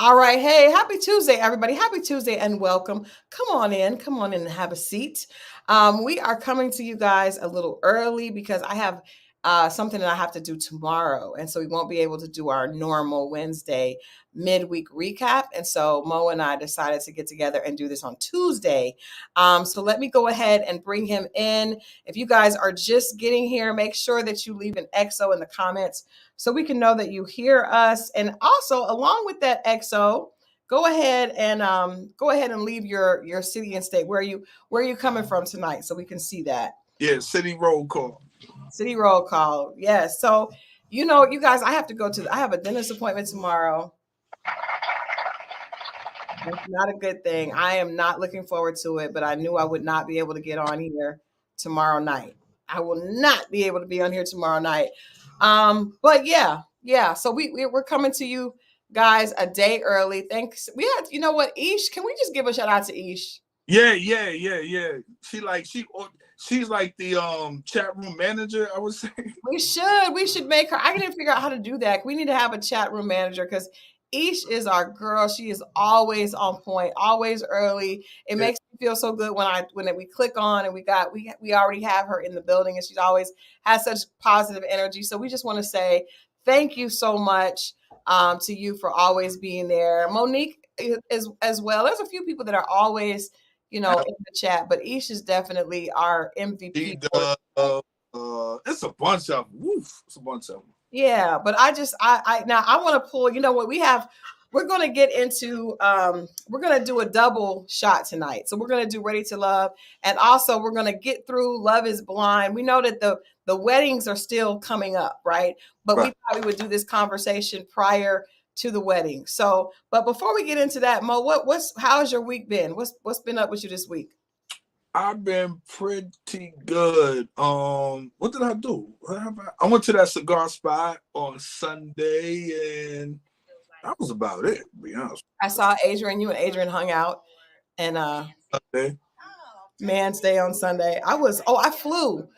All right. Hey, happy Tuesday, everybody. Happy Tuesday and welcome. Come on in. Come on in and have a seat. We are coming to you guys a little early because I have something that I have to do tomorrow. And so we won't be able to do our normal Wednesday midweek recap. And so Mo and I decided to get together and do this on Tuesday. So let me go ahead and bring him in. If you guys are just getting here, make sure that you leave an XO in the comments so we can know that you hear us. And also, along with that XO, go ahead and leave your city and state. Where are you coming from tonight, so we can see that. Yeah, city roll call. City roll call. Yes. So, you guys, I have a dentist appointment tomorrow. That's not a good thing. I am not looking forward to it, but I knew I would not be able to get on here tomorrow night. I will not be able to be on here tomorrow night. But yeah. So we're coming to you guys a day early. Thanks. We had, you know what, Ish? Can we just give a shout out to Ish? Yeah. She's like the chat room manager, I would say. We should make her. I didn't figure out how to do that. We need to have a chat room manager because Ish is our girl. She is always on point, always early. It makes me feel so good when we click on and we already have her in the building, and she's always has such positive energy. So we just want to say thank you so much to you for always being there. Monique is as well. There's a few people that are always in the chat, but Ish is definitely our MVP. It's a bunch of them. Woof, it's a bunch of them. Yeah, but I want to pull, we're going to get into, we're going to do a double shot tonight. So we're going to do Ready to Love. And also we're going to get through Love is Blind. We know that the weddings are still coming up, right? But we thought we would do this conversation prior to the wedding. So, but before we get into that, Mo, how's your week been? What's been up with you this week? I've been pretty good. What did I do? I went to that cigar spot on Sunday, and that was about it, to be honest. I saw Adrian. You and Adrian hung out, and Sunday. Man's Day on Sunday. I flew.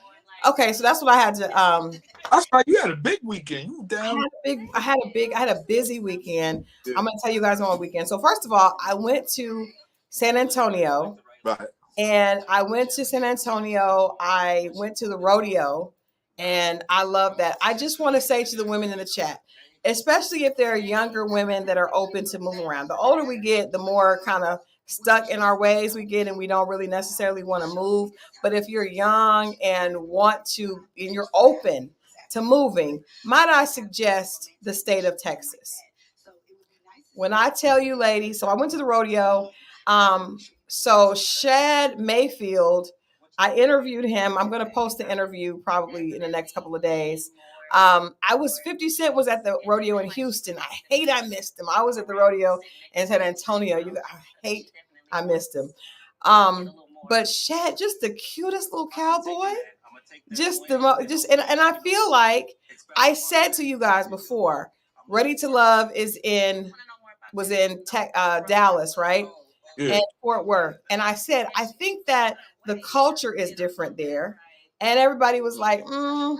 Okay, so that's what I had to. That's right. You had a big weekend. You down? I had a busy weekend. Yeah. I'm gonna tell you guys on my weekend. So first of all, I went to San Antonio. Right. And I went to San Antonio. I went to the rodeo, and I love that. I just want to say to the women in the chat, especially if there are younger women that are open to move around. The older we get, the more kind of stuck in our ways we get, and we don't really necessarily want to move. But if you're young and you're open to moving, might I suggest the state of Texas? When I tell you, ladies, so I went to the rodeo. So Shad Mayfield, I interviewed him. I'm going to post the interview probably in the next couple of days. 50 Cent was at the rodeo in Houston. I missed him. I was at the rodeo in San Antonio. I missed him. But Shad, just the cutest little cowboy. And I feel like I said to you guys before, Ready to Love was in Dallas, right? Yeah. And Fort Worth. And I said, I think that the culture is different there. And everybody was like, well,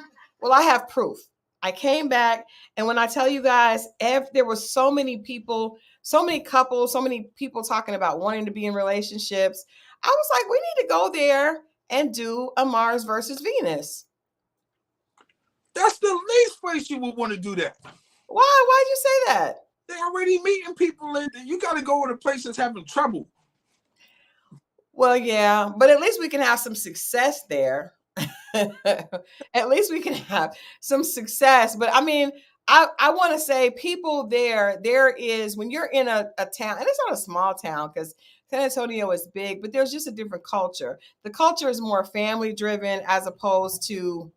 I have proof. I came back. And when I tell you guys, there were so many people, so many couples, so many people talking about wanting to be in relationships. I was like, we need to go there and do a Mars versus Venus. That's the least place you would want to do that. Why? Why'd you say that? They're already meeting people. You got to go to a place that's having trouble. Well, yeah, but at least we can have some success there. At least we can have some success. But I mean, I want to say people there is, when you're in a town, and it's not a small town because San Antonio is big, but there's just a different culture. The culture is more family driven as opposed to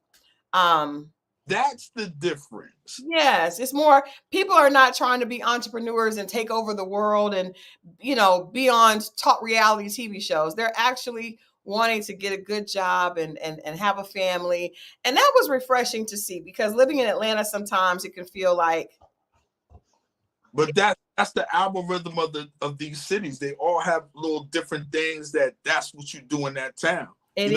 that's the difference. Yes, it's more, people are not trying to be entrepreneurs and take over the world and, be on top reality TV shows. They're actually wanting to get a good job and have a family. And that was refreshing to see, because living in Atlanta, sometimes it can feel like. But that's the algorithm of these cities. They all have little different things that's what you do in that town. It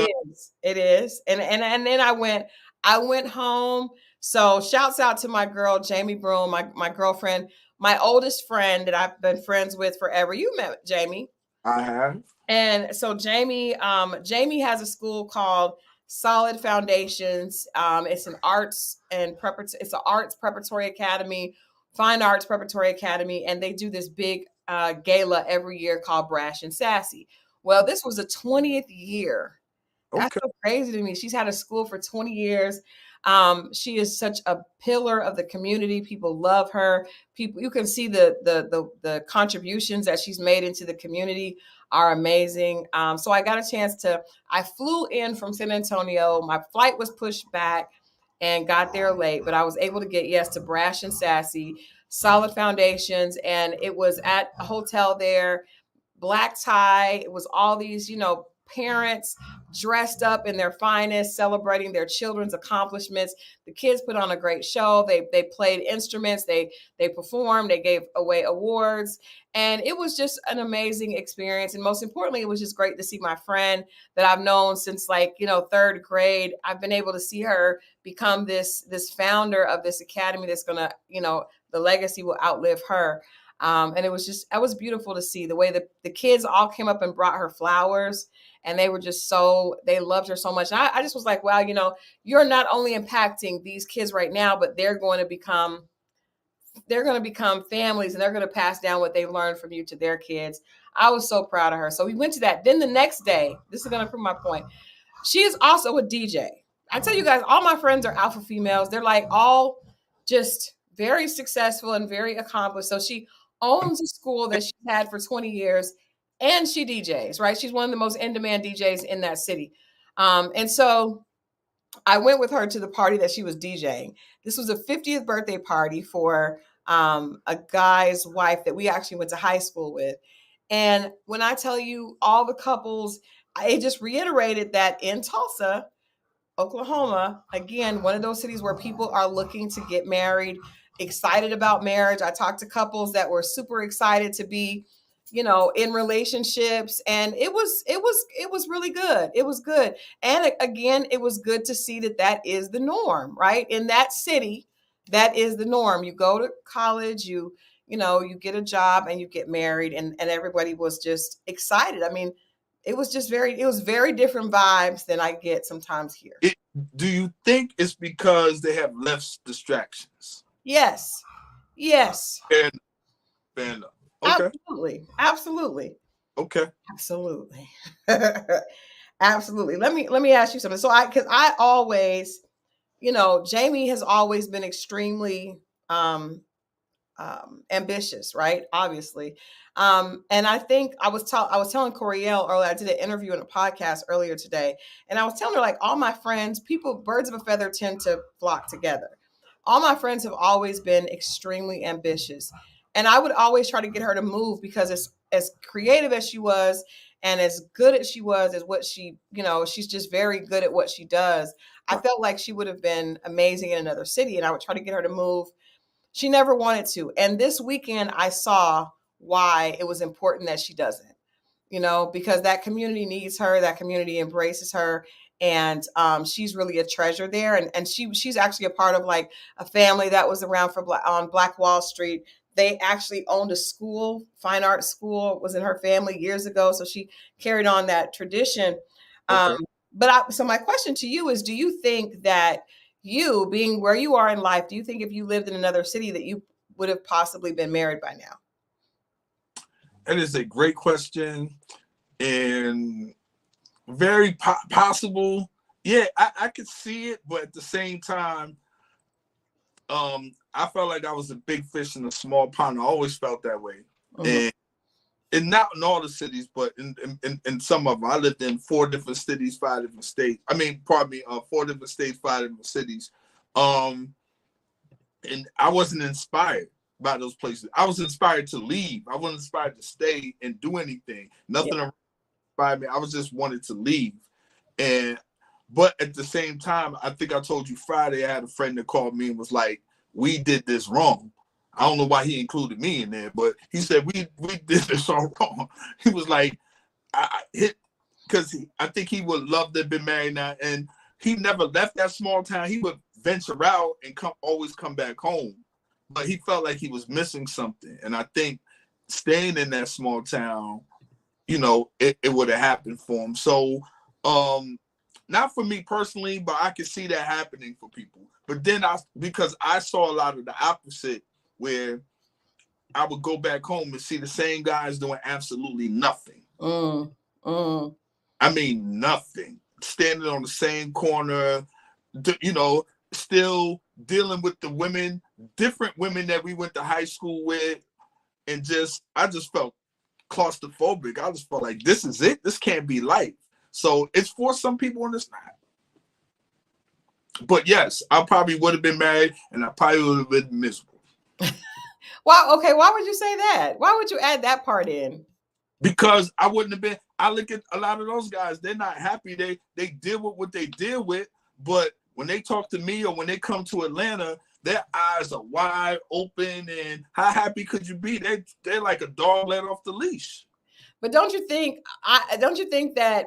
is. And then I went home So shouts out to my girl, Jamie Broom, my girlfriend, my oldest friend that I've been friends with forever. You met Jamie. I have. And so Jamie has a school called Solid Foundations. It's an it's an arts preparatory academy, fine arts preparatory academy, and they do this big gala every year called Brash and Sassy. Well, this was the 20th year. That's Okay. so crazy to me. She's had a school for 20 years. She is such a pillar of the community. People love her. People, you can see the contributions that she's made into the community are amazing. So I got a chance to. I flew in from San Antonio. My flight was pushed back and got there late, but I was able to get yes to Brash and Sassy, Solid Foundations, and it was at a hotel there, black tie. It was all these, parents dressed up in their finest, celebrating their children's accomplishments. The kids put on a great show. They played instruments. They performed. They gave away awards, and it was just an amazing experience. And most importantly, it was just great to see my friend that I've known since third grade. I've been able to see her become this founder of this academy that's gonna, the legacy will outlive her. And it was beautiful to see the way that the kids all came up and brought her flowers, and they were they loved her so much. And I just was like, wow, you're not only impacting these kids right now, but they're going to become families, and they're going to pass down what they learned from you to their kids. I was so proud of her. So we went to that. Then the next day, this is going to prove my point. She is also a DJ. I tell you guys, all my friends are alpha females. They're like all just very successful and very accomplished. So she owns a school that she's had for 20 years, and she DJs, right? She's one of the most in-demand DJs in that city. And so I went with her to the party that she was DJing. This was a 50th birthday party for a guy's wife that we actually went to high school with. And when I tell you all the couples, it just reiterated that in Tulsa, Oklahoma, again, one of those cities where people are looking to get married, excited about marriage. I talked to couples that were super excited to be, in relationships, and it was really good. It was good. And again, it was good to see that is the norm, right? In that city, that is the norm. You go to college, you get a job, and you get married, and everybody was just excited. I mean, it was very different vibes than I get sometimes here. Do you think it's because they have less distractions? Yes. Fair enough. Okay. Absolutely. Okay. Absolutely. Absolutely. Let me ask you something. So because I always, Jamie has always been extremely ambitious, right? Obviously. And I think I was telling Coriel earlier, I did an interview in a podcast earlier today, and I was telling her, like, all my friends, birds of a feather tend to flock together. All my friends have always been extremely ambitious. And I would always try to get her to move, because as creative as she was and as good as she was as what she, she's just very good at what she does. I felt like she would have been amazing in another city, and I would try to get her to move. She never wanted to. And this weekend I saw why it was important that she doesn't, because that community needs her, that community embraces her. And she's really a treasure there. And she's actually a part of like a family that was around on Black Wall Street. They actually owned a school, fine arts school, was in her family years ago. So she carried on that tradition. Okay. So my question to you is, do you think that you, being where you are in life, do you think if you lived in another city that you would have possibly been married by now? That is a great question, and very possible. Yeah, I could see it, but at the same time, I felt like I was a big fish in a small pond. I always felt that way. Mm-hmm. And not in all the cities, but in some of them. I lived in 4 different cities, 5 different states. 4 different states, 5 different cities. And I wasn't inspired by those places. I was inspired to leave. I wasn't inspired to stay and do anything. Nothing inspired me. I was just wanted to leave. But at the same time, I think I told you Friday, I had a friend that called me and was like, we did this wrong. I don't know why he included me in there, but he said, we did this all wrong. He was like, because I think he would love to have been married now. And he never left that small town. He would venture out and always come back home. But he felt like he was missing something. And I think staying in that small town, it would have happened for him. So not for me personally, but I can see that happening for people. But then because I saw a lot of the opposite, where I would go back home and see the same guys doing absolutely nothing. I mean, nothing. Standing on the same corner, still dealing with the women, different women that we went to high school with. And I just felt claustrophobic. I just felt like, this is it. This can't be life. So it's for some people and it's not. But yes, I probably would have been married and I probably would have been miserable. Wow. Okay. Why would you say that? Why would you add that part in? Because I wouldn't have been. I look at a lot of those guys, they're not happy. They deal with what they deal with. But when they talk to me or when they come to Atlanta, their eyes are wide open. And how happy could you be? They're like a dog let off the leash. But don't you think that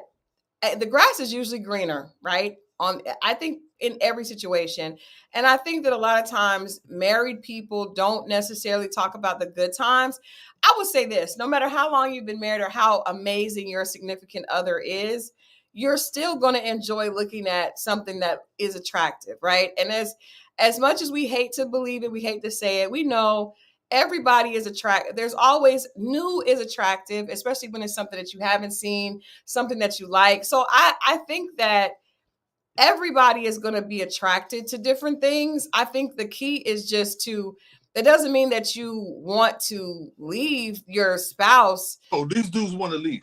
the grass is usually greener, right? I think in every situation. And I think that a lot of times married people don't necessarily talk about the good times. I would say this, no matter how long you've been married or how amazing your significant other is, you're still going to enjoy looking at something that is attractive, right? And as much as we hate to believe it, we hate to say it, we know everybody is attractive. There's always new is attractive, especially when it's something that you haven't seen, something that you like. So I think that everybody is going to be attracted to different things. I think the key is that doesn't mean that you want to leave your spouse. Oh, these dudes want to leave.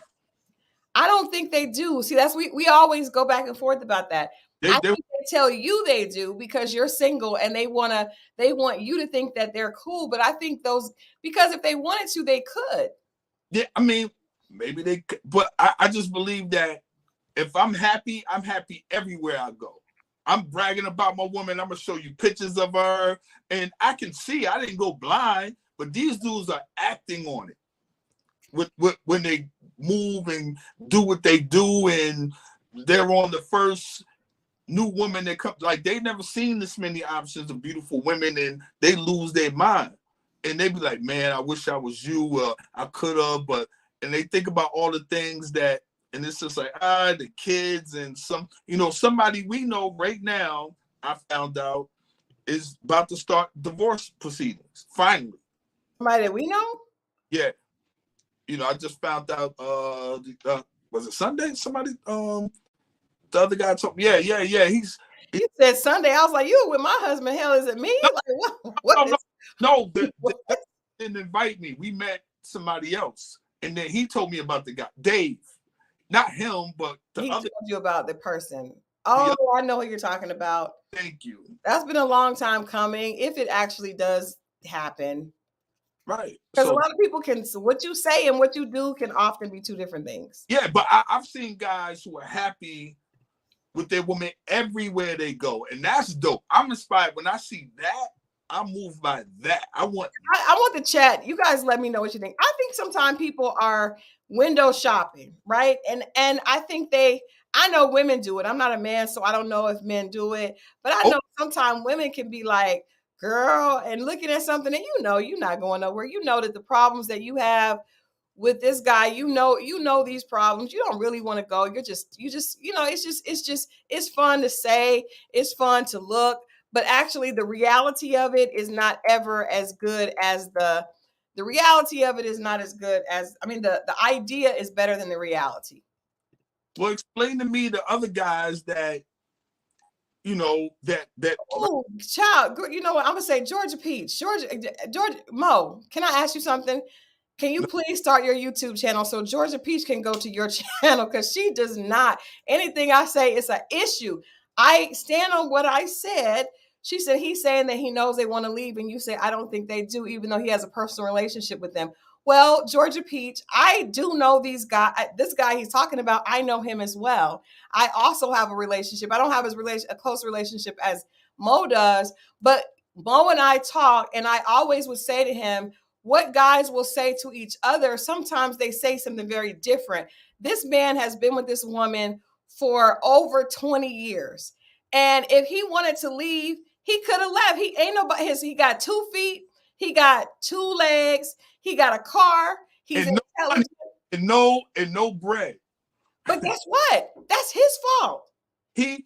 I don't think they do. See, we always go back and forth about that. I think they tell you they do because you're single and they want you to think that they're cool. But I think because if they wanted to, they could. Yeah, I mean, maybe they could, but I just believe that if I'm happy everywhere I go. I'm bragging about my woman. I'm going to show you pictures of her. And I can see, I didn't go blind, but these dudes are acting on it. When they move and do what they do, and they're on the first new woman that comes, like they never seen this many options of beautiful women, and they lose their mind. And they be like, man, I wish I was you. I could have, and they think about all the things that, and it's just like, the kids and somebody we know right now, I found out, is about to start divorce proceedings. Finally. Somebody that we know? Yeah. I just found out, was it Sunday? Somebody, the other guy told me, yeah. You said Sunday. I was like, you with my husband. Hell, is it me? No, they didn't invite me. We met somebody else. And then he told me about the guy, Dave. Not him, but the other. He told you about the person. Oh, I know who you're talking about. Thank you. That's been a long time coming, if it actually does happen. Right. Because a lot of people what you say and what you do can often be two different things. Yeah, but I've seen guys who are happy with their woman everywhere they go. And that's dope. I'm inspired. When I see that, I'm moved by that. I want the chat. You guys let me know what you think. I think sometimes people are window shopping, right? And I think I know women do it. I'm not a man, so I don't know if men do it. But I know sometimes women can be like, girl, and looking at something and you're not going nowhere. You know that the problems that you have with this guy, you know these problems. You don't really want to go. It's fun to say, it's fun to look, but actually the reality of it is not ever as good as the reality of it is not as good as, the idea is better than the reality. Well, explain to me the other guys that, that. Oh, child, you know what? I'm going to say Georgia Moe, can I ask you something? Can you please start your YouTube channel so Georgia Peach can go to your channel? Because she does not. Anything I say is an issue. I stand on what I said. She said he's saying that he knows they want to leave. And you say, I don't think they do, even though he has a personal relationship with them. Well, Georgia Peach, I do know these guys. This guy he's talking about, I know him as well. I also have a relationship. I don't have a close relationship as Mo does. But Mo and I talk, and I always would say to him, what guys will say to each other, sometimes they say something very different. This man has been with this woman for over 20 years. And if he wanted to leave, he could have left. He ain't nobody. He got 2 feet. He got 2 legs. He got a car. He's and no money, intelligent. and no bread. But guess what? That's his fault. He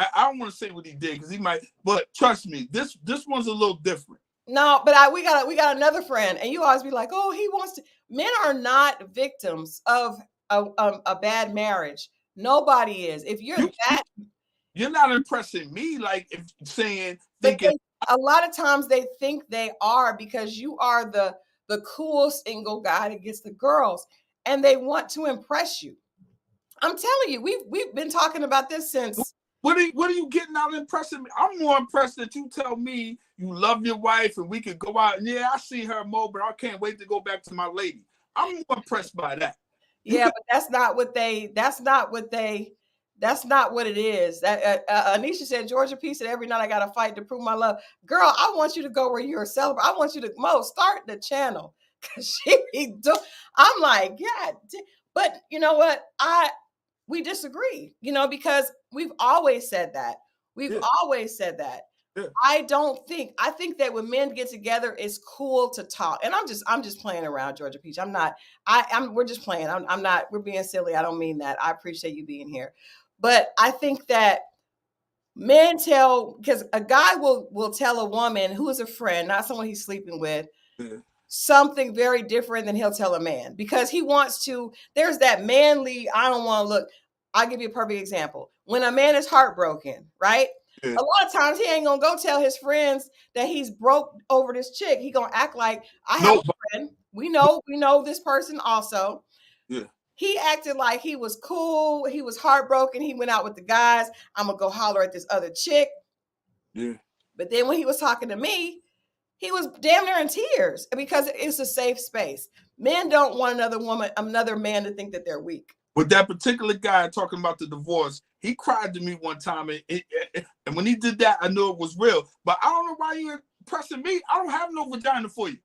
I don't want to say what he did because he might, but trust me, this one's a little different. No, but we got another friend, and you always be like, oh, he wants to. Men are not victims of a bad marriage. Nobody is. If you're not impressing me, like if thinking. A lot of times they think they are because you are the cool single guy that gets the girls, and they want to impress you. I'm telling you, we've been talking about this since. What are you getting out of impressing me? I'm more impressed that you tell me you love your wife and we could go out. And yeah, I see her more, but I can't wait to go back to my lady. I'm more impressed by that. But that's not what it is. That Anisha said, Georgia P said, every night I got to fight to prove my love. Girl, I want you to go where you're a celebrant. I want you to start the channel. Cause I'm like, yeah, but you know what? We disagree, because we've always said that. Always said that. Yeah. I think that when men get together, it's cool to talk. And I'm just playing around, Georgia Peach. We're just playing. We're being silly. I don't mean that. I appreciate you being here. But I think that men because a guy will tell a woman who is a friend, not someone he's sleeping with, something very different than he'll tell a man, because he wants to. There's that manly, I don't want to look. I'll give you a perfect example. When a man is heartbroken, right? Yeah. A lot of times he ain't gonna go tell his friends that he's broke over this chick. He gonna act like, I have a friend. We know this person also. Yeah. He acted like he was cool. He was heartbroken. He went out with the guys. I'm gonna go holler at this other chick. Yeah. But then when he was talking to me, he was damn near in tears because it's a safe space. Men don't want another man to think that they're weak. With that particular guy talking about the divorce, he cried to me one time, and when he did that, I knew it was real. But I don't know why you're pressing me. I don't have no vagina for you.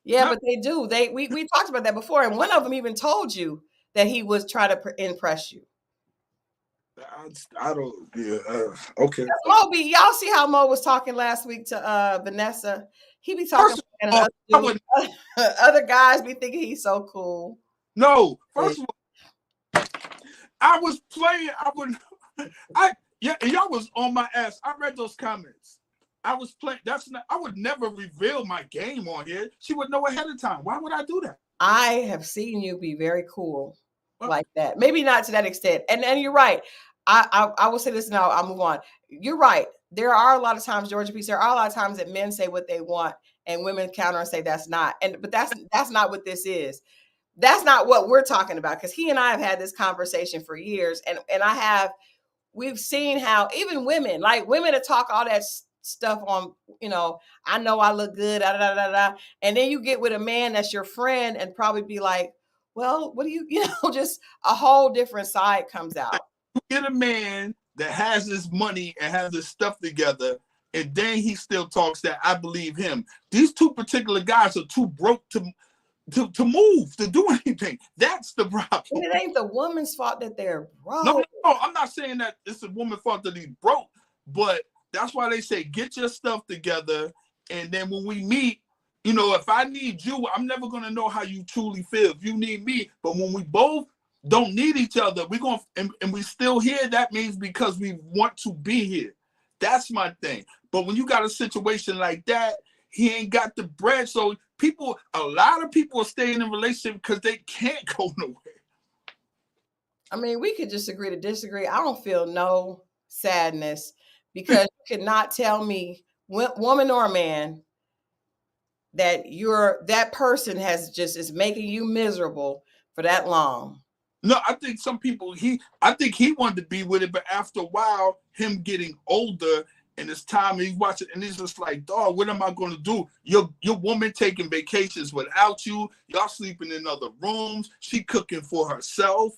Yeah, but they do. We talked about that before, and one of them even told you that he was trying to impress you. I don't. Yeah. Okay. Mo y'all see how Mo was talking last week to Vanessa? He be talking, and other guys be thinking he's so cool. No, first of all, I was playing. Y'all was on my ass. I read those comments. I was playing. I would never reveal my game on here. She would know ahead of time. Why would I do that? I have seen you be very cool like that. Maybe not to that extent. And you're right. I will say this now. I'll move on. You're right. There are a lot of times, Georgia Peace, there are a lot of times that men say what they want and women counter and say that's not. But that's not what this is. That's not what we're talking about, because he and I have had this conversation for years, and we've seen how even women to talk all that stuff on, I know I look good, and then you get with a man that's your friend and probably be like, well, what do you just a whole different side comes out. You get a man that has his money and has his stuff together, and then he still talks that I believe him. These two particular guys are too broke to move, to do anything. That's the problem. And it ain't the woman's fault that they're broke. No, I'm not saying that it's the woman's fault that he's broke, but that's why they say get your stuff together, and then when we meet, if I need you, I'm never gonna know how you truly feel if you need me. But when we both don't need each other, we're gonna and we still here, that means because we want to be here. That's my thing. But when you got a situation like that, he ain't got the bread. So a lot of people are staying in a relationship because they can't go nowhere. I mean, we could just agree to disagree. I don't feel no sadness because you cannot tell me, woman or man, that that person is making you miserable for that long. No, I think some people, I think he wanted to be with it, but after a while, him getting older and it's time, he's watching, and he's just like, dog, what am I going to do? Your woman taking vacations without you. Y'all sleeping in other rooms. She cooking for herself.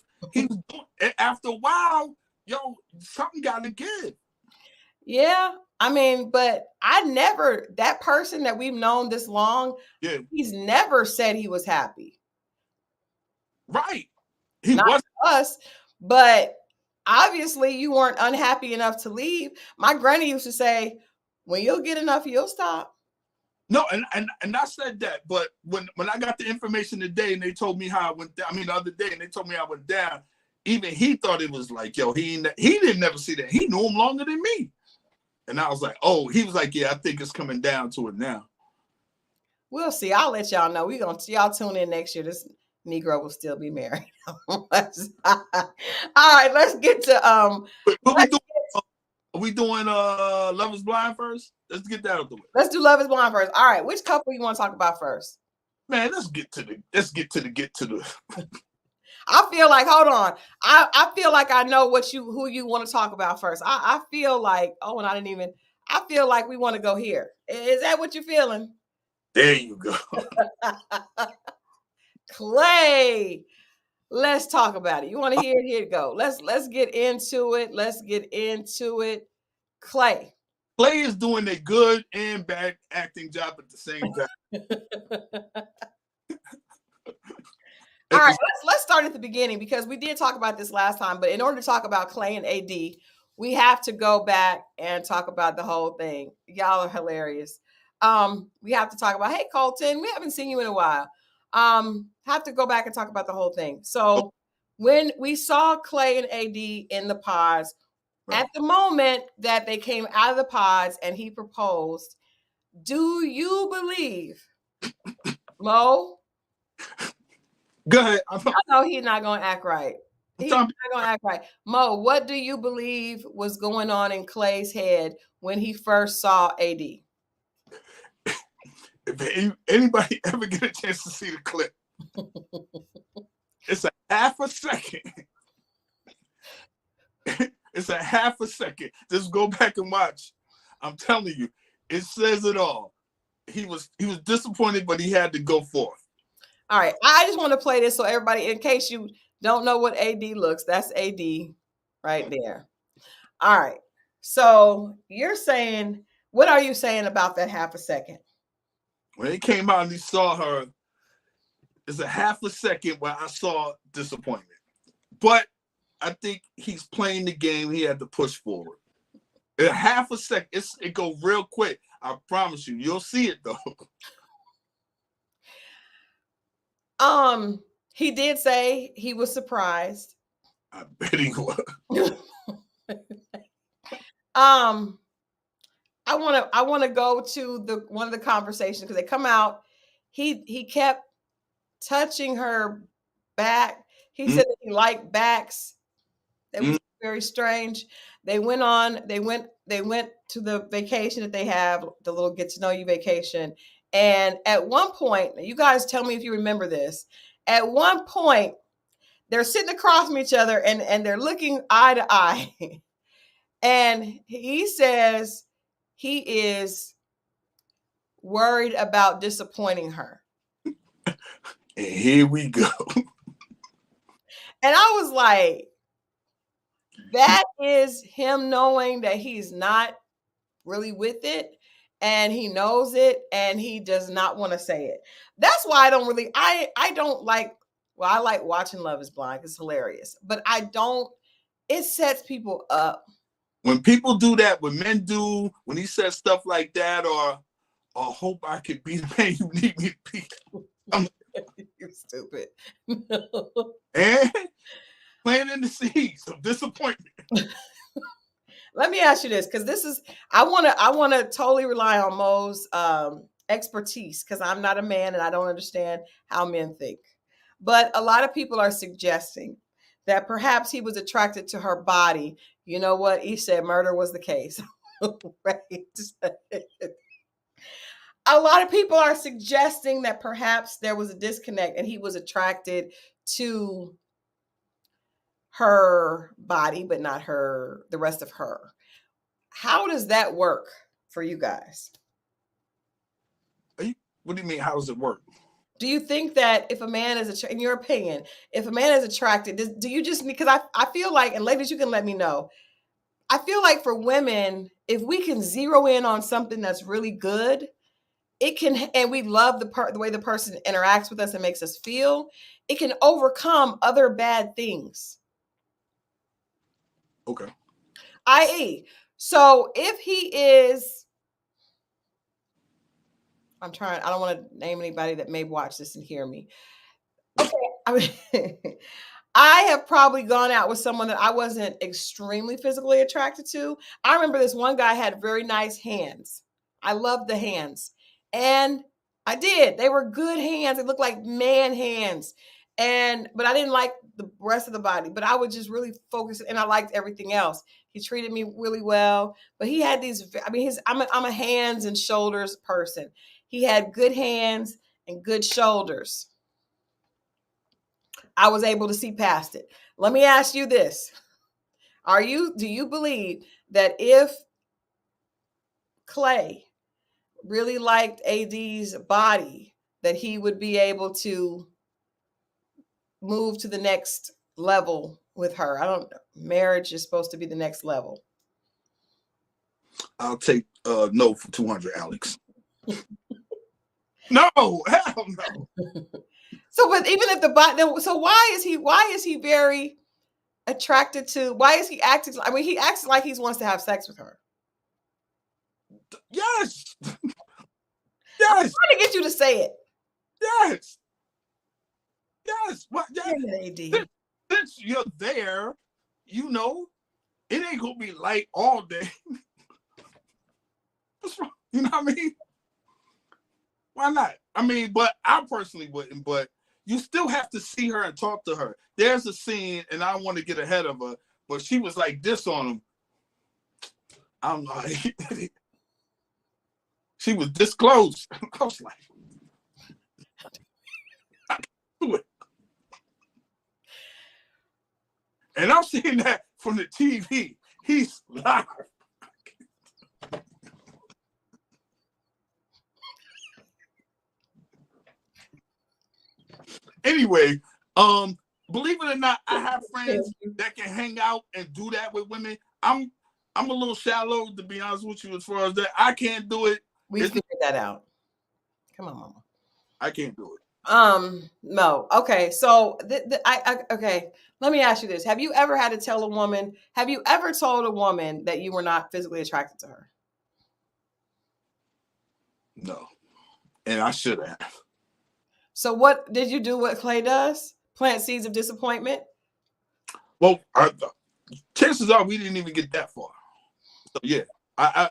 After a while, something got to give. Yeah, I mean, but that person that we've known this long, he's never said he was happy. Right. He wasn't us, but Obviously, you weren't unhappy enough to leave. My granny used to say, when you'll get enough, you'll stop. No, and I said that, but when I got the information today and they told me how I went down, I mean the other day, and they told me I went down, even he thought it was like, yo, he didn't never see that. He knew him longer than me. And I was like, oh, he was like, yeah, I think it's coming down to it now. We'll see. I'll let y'all know. Y'all tune in next year. This Negro will still be married. All right, let's get to Are we doing Love is Blind first? Let's get that out of the way. Let's do Love is Blind first. All right, which couple you want to talk about first? Man, let's get to the I feel like, hold on. I feel like I know who you want to talk about first. I feel like, I feel like we want to go here. Is that what you're feeling? There you go. Clay. Let's talk about it. You want to hear it? Here it go. Let's get into it. Let's get into it. Clay. Clay is doing a good and bad acting job at the same time. All right, let's start at the beginning because we did talk about this last time. But in order to talk about Clay and AD, we have to go back and talk about the whole thing. Y'all are hilarious. We have to talk about, hey, Colton, we haven't seen you in a while. Have to go back and talk about the whole thing. So when we saw Clay and AD in the pods, at the moment that they came out of the pods and he proposed, do you believe, Mo? Go ahead. I know he's not going to act right. He's not going to act right. Mo, what do you believe was going on in Clay's head when he first saw AD? If anybody ever get a chance to see the clip, it's a half a second. It's a half a second. Just go back and watch. I'm telling you, it says it all. He was disappointed, but he had to go forth. All right. I just want to play this so everybody, in case you don't know what AD looks, that's AD right there. All right. So you're saying, what are you saying about that half a second? When he came out and he saw her, it's a half a second where I saw disappointment. But I think he's playing the game. He had to push forward. A half a second. It go real quick. I promise you. You'll see it though. He did say he was surprised. I bet he was. I want to go to one of the conversations because they come out. He kept touching her back. He said that he liked backs. That was very strange. They went to the vacation that they have, the little get to know you vacation. And at one point, you guys tell me if you remember this. At one point, they're sitting across from each other and they're looking eye to eye. And he says he is worried about disappointing her. And here we go. And I was like, that is him knowing that he's not really with it. And he knows it and he does not want to say it. That's why I don't like, well, I like watching Love is Blind. It's hilarious. But it sets people up. When people do that, when men do, when he says stuff like that, or hope I could be the man you need me to be. You're stupid. And planting the seeds of disappointment. Let me ask you this, because I want to totally rely on Mo's expertise, because I'm not a man and I don't understand how men think. But a lot of people are suggesting that perhaps he was attracted to her body. You know what? He said murder was the case. Right? A lot of people are suggesting that perhaps there was a disconnect and he was attracted to her body, but not the rest of her. How does that work for you guys? What do you mean? How does it work? Do you think that if a man is, in your opinion, if a man is attracted, do you just, because I feel like, and ladies, you can let me know, I feel like for women, if we can zero in on something that's really good, it can, and we love the way the person interacts with us and makes us feel, it can overcome other bad things. Okay. I.e., so if he is, I don't want to name anybody that may watch this and hear me. Okay. I mean, I have probably gone out with someone that I wasn't extremely physically attracted to. I remember this one guy had very nice hands. I loved the hands. And I did. They were good hands. They looked like man hands. But I didn't like the rest of the body. But I would just really focus, and I liked everything else. He treated me really well. But he had these, I mean, I'm a hands and shoulders person. He had good hands and good shoulders. I was able to see past it. Let me ask you this. Do you believe that if Clay really liked AD's body, that he would be able to move to the next level with her? I don't know. Marriage is supposed to be the next level. I'll take no for 200, Alex. No, hell no. So, but even if the body, so why is he very attracted to? Why is he acting? I mean, he acts like he wants to have sex with her. Yes. Yes. I'm trying to get you to say it. Yes. Yes. What? Yes. Since you're there, you know, it ain't gonna be light all day. What's wrong? You know what I mean? Why not? I mean, but I personally wouldn't, but you still have to see her and talk to her. There's a scene, and I don't want to get ahead of her, but she was like this on him. I'm like, she was this close. I was like, I can't do it. And I'm seeing that from the TV. He's live. Anyway, believe it or not, I have friends that can hang out and do that with women. I'm a little shallow, to be honest with you, as far as that. I can't do it. We figured that out. Come on, Mama. I can't do it. No. Okay. So okay. Let me ask you this. Have you ever had to tell a woman, have you ever told a woman that you were not physically attracted to her? No. And I should have. So what did you do what Clay does? Plant seeds of disappointment? Well, chances are we didn't even get that far. So yeah. I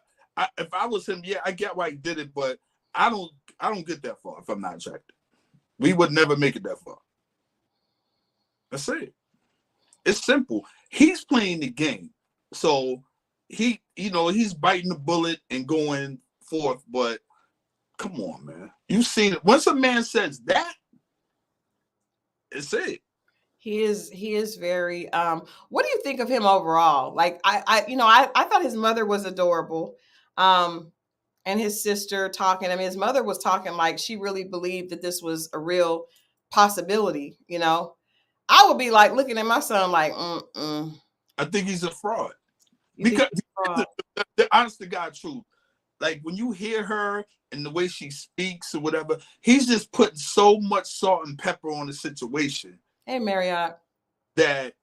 if I was him, yeah, I get why he did it, but I don't get that far if I'm not attracted. We would never make it that far. That's it. It's simple. He's playing the game. So he's biting the bullet and going forth, but come on, man. You've seen it. Once a man says that, it's it. He is very what do you think of him overall? Like I thought his mother was adorable. And his sister talking. I mean, his mother was talking like she really believed that this was a real possibility, you know. I would be like looking at my son like, I think he's a fraud. Because the honest to God truth, like when you hear her and the way she speaks or whatever, he's just putting so much salt and pepper on the situation. Hey, Marriott. That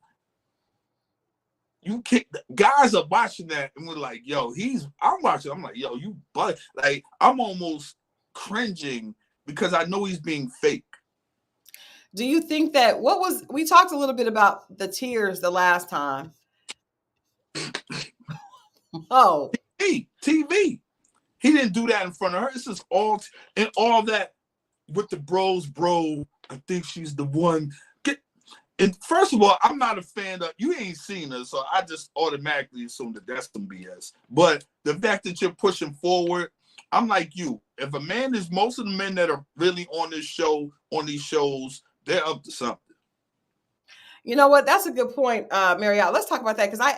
you kick. Guys are watching that and we're like, yo, I'm watching. I'm like, yo, you but like I'm almost cringing because I know he's being fake. Do you think that we talked a little bit about the tears the last time? Oh, TV. He didn't do that in front of her. This is all that with the bros, bro. I think she's the one. And first of all, I'm not a fan of, you ain't seen her, so I just automatically assume that that's some BS. But the fact that you're pushing forward, I'm like you. If a man is, most of the men that are really on this show, on these shows, they're up to something. You know what? That's a good point, Marriott. Let's talk about that because I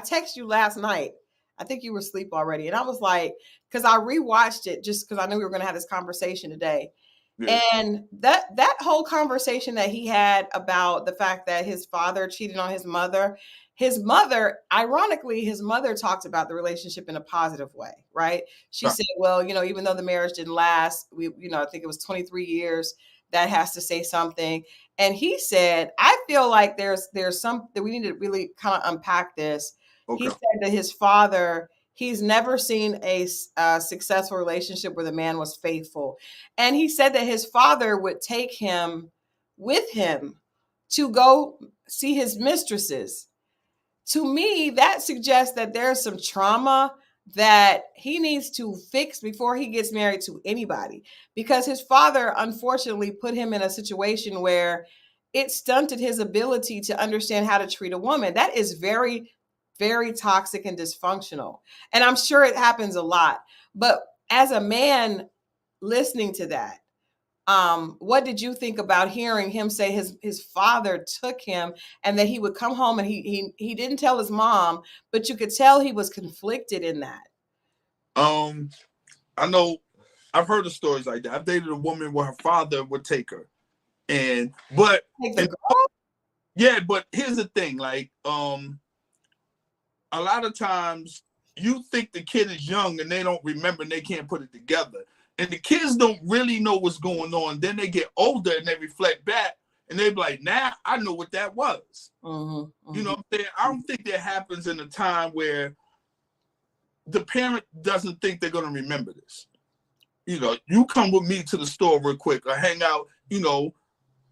texted you last night. I think you were asleep already. And I was like, because I rewatched it just because I knew we were going to have this conversation today. Yeah. And that whole conversation that he had about the fact that his father cheated on his mother, ironically, his mother talked about the relationship in a positive way, right? She said, well, even though the marriage didn't last, I think it was 23 years, that has to say something. And he said, I feel like there's some that we need to really kind of unpack this. Okay. He said that his father, he's never seen a successful relationship where the man was faithful. And he said that his father would take him with him to go see his mistresses. To me, that suggests that there's some trauma that he needs to fix before he gets married to anybody, because his father unfortunately put him in a situation where it stunted his ability to understand how to treat a woman. That is very, very toxic and dysfunctional. And I'm sure it happens a lot. But as a man listening to that, what did you think about hearing him say his father took him, and that he would come home and he didn't tell his mom, but you could tell he was conflicted in that? I know I've heard of stories like that. I've dated a woman where her father would take her. But here's the thing, like a lot of times you think the kid is young and they don't remember and they can't put it together. And the kids don't really know what's going on. Then they get older and they reflect back and they be like, nah, I know what that was. You know what I'm saying? I don't think that happens in a time where the parent doesn't think they're going to remember this. You know, you come with me to the store real quick or hang out, you know,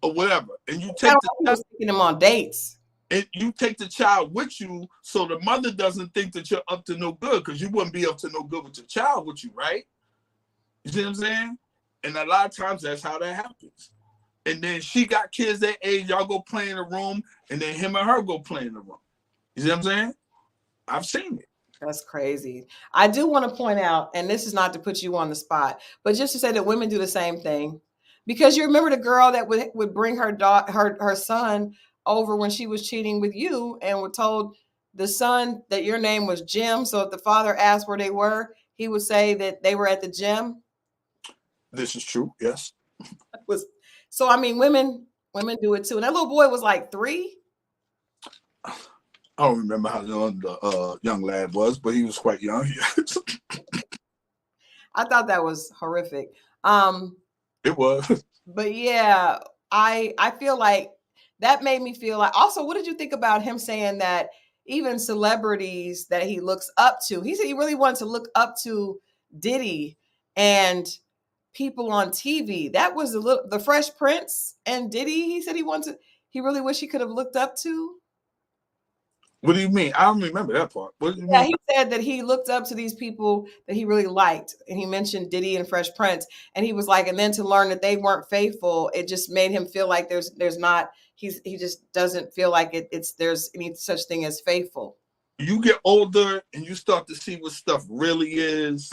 or whatever. And you take taking them on dates. And you take the child with you so the mother doesn't think that you're up to no good, because you wouldn't be up to no good with your child with you, right? You see what I'm saying? And a lot of times that's how that happens. And then she got kids that age, y'all go play in the room, and then him and her go play in the room. You see what I'm saying? I've seen it. That's crazy. I do want to point out, and this is not to put you on the spot, but just to say that women do the same thing. Because you remember the girl that would bring her son over when she was cheating with you, and would told the son that your name was Jim. So if the father asked where they were, he would say that they were at the gym. This is true. Yes. So I mean, women do it too. And that little boy was like 3. I don't remember how young the young lad was, but he was quite young. I thought that was horrific. It was. But yeah, I feel like that made me feel like. Also, what did you think about him saying that even celebrities that he looks up to? He said he really wanted to look up to Diddy and people on TV. That was the Fresh Prince and Diddy. He said he really wished he could have looked up to. What do you mean? I don't remember that part. What do you mean? He said that he looked up to these people that he really liked. And he mentioned Diddy and Fresh Prince. And he was like, and then to learn that they weren't faithful, it just made him feel like there's not, he just doesn't feel like there's any such thing as faithful. You get older and you start to see what stuff really is.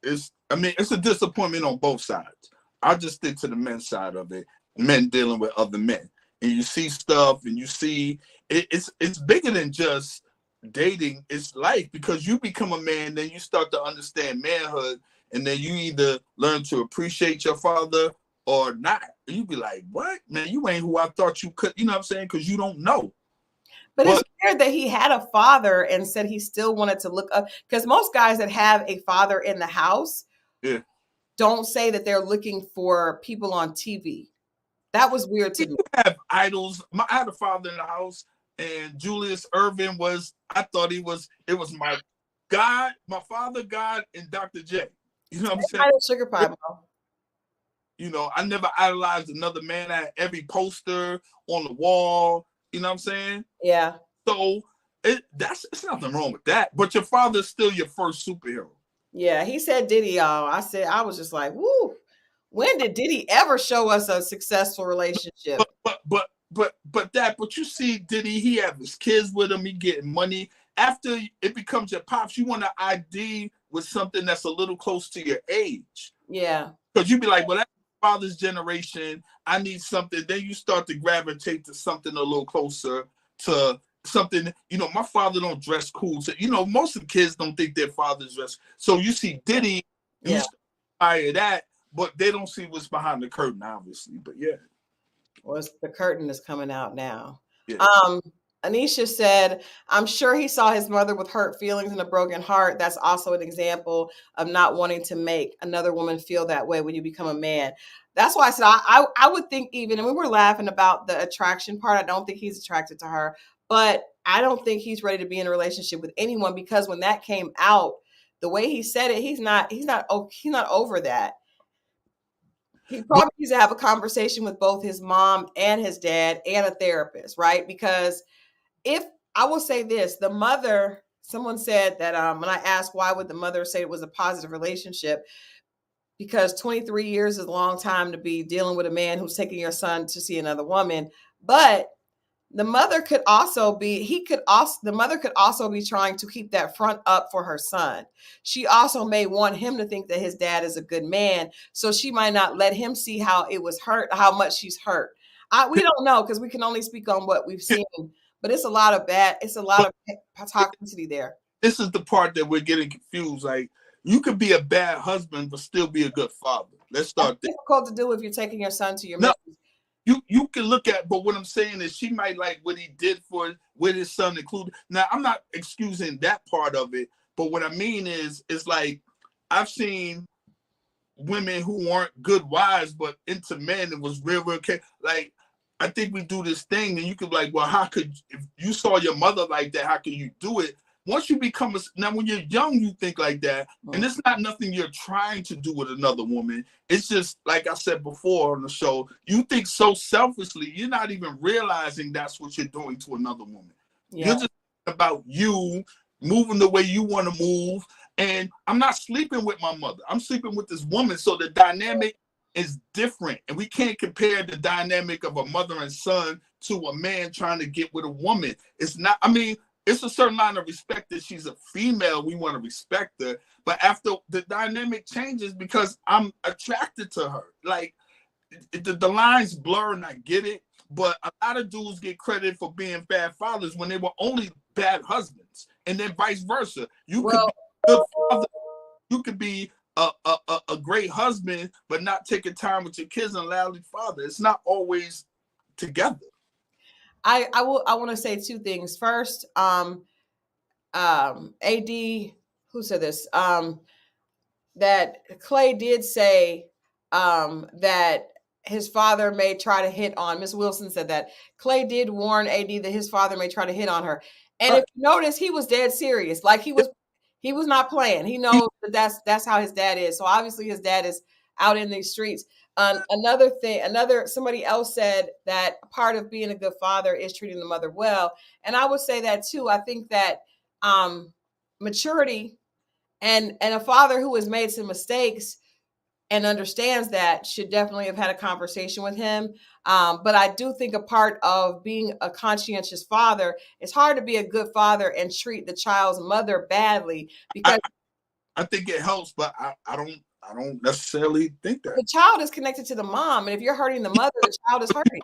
It's a disappointment on both sides. I'll just stick to the men's side of it. Men dealing with other men. And you see stuff and you see it's bigger than just dating. It's life, because you become a man, then you start to understand manhood, and then you either learn to appreciate your father or not. You be like, what? Man, you ain't who I thought you could. You know what I'm saying? Because you don't know. But it's weird that he had a father and said he still wanted to look up, because most guys that have a father in the house don't say that they're looking for people on TV. That was weird to me. Have idols. I had a father in the house, and Julius Irvin it was my God, my father, God, and Dr. J. You know what I'm saying? Sugar pie, bro. You know, I never idolized another man. I had every poster on the wall. You know what I'm saying? Yeah. So it's nothing wrong with that. But your father's still your first superhero. Yeah, he said Diddy, y'all. I was just like, woo. When did Diddy ever show us a successful relationship? But you see Diddy, he have his kids with him, he getting money. After it becomes your pops, you want to ID with something that's a little close to your age. Yeah. Because you be like, well, that's father's generation. I need something. Then you start to gravitate to something a little closer to something. You know, my father don't dress cool. So, you know, most of the kids don't think their fathers dress. So you see Diddy, you admire that, but they don't see what's behind the curtain, obviously. But yeah. Well, the curtain is coming out now. Yeah. Anisha said, I'm sure he saw his mother with hurt feelings and a broken heart. That's also an example of not wanting to make another woman feel that way when you become a man. That's why I said I would think even, and we were laughing about the attraction part. I don't think he's attracted to her, but I don't think he's ready to be in a relationship with anyone, because when that came out, the way he said it, he's not over that. He probably needs to have a conversation with both his mom and his dad and a therapist, right? Because if I will say this, the mother, someone said that when I asked why would the mother say it was a positive relationship, because 23 years is a long time to be dealing with a man who's taking your son to see another woman. But the mother could also be, the mother could also be trying to keep that front up for her son. She also may want him to think that his dad is a good man. So she might not let him see how it was hurt, how much she's hurt. We don't know, because we can only speak on what we've seen, but it's a lot of toxicity there. This is the part that we're getting confused. Like, you could be a bad husband, but still be a good father. Let's start there. It's difficult to do if you're taking your son to your You can look at, but what I'm saying is she might like what he did with his son included. Now, I'm not excusing that part of it, but what I mean is like, I've seen women who weren't good wives, but into men, it was real okay. Like, I think we do this thing, and you could be like, well, how could, if you saw your mother like that, how can you do it? Once you become now when you're young, you think like that, and it's not nothing you're trying to do with another woman. It's just, like I said before on the show, you think so selfishly, you're not even realizing that's what you're doing to another woman. Yeah. You're just about you moving the way you want to move. And I'm not sleeping with my mother. I'm sleeping with this woman. So the dynamic is different. And we can't compare the dynamic of a mother and son to a man trying to get with a woman. It's not, I mean, it's a certain line of respect that she's a female. We want to respect her. But after the dynamic changes, because I'm attracted to her. Like, the lines blur, and I get it. But a lot of dudes get credit for being bad fathers when they were only bad husbands. And then vice versa. You could be a good father. You could be a great husband, but not taking time with your kids and loudly father. It's not always together. I want to say two things. First, AD, who said this? That Clay did say that his father may try to hit on, Miss Wilson said that Clay did warn AD that his father may try to hit on her. And if you notice, he was dead serious. Like, he was not playing. He knows that that's how his dad is. So obviously his dad is out in these streets. Somebody else said that part of being a good father is treating the mother well. And I would say that too. I think that maturity and a father who has made some mistakes and understands that should definitely have had a conversation with him. But I do think a part of being a conscientious father, it's hard to be a good father and treat the child's mother badly, because I think it helps, but I don't necessarily think that. The child is connected to the mom, and if you're hurting the mother, the child is hurting.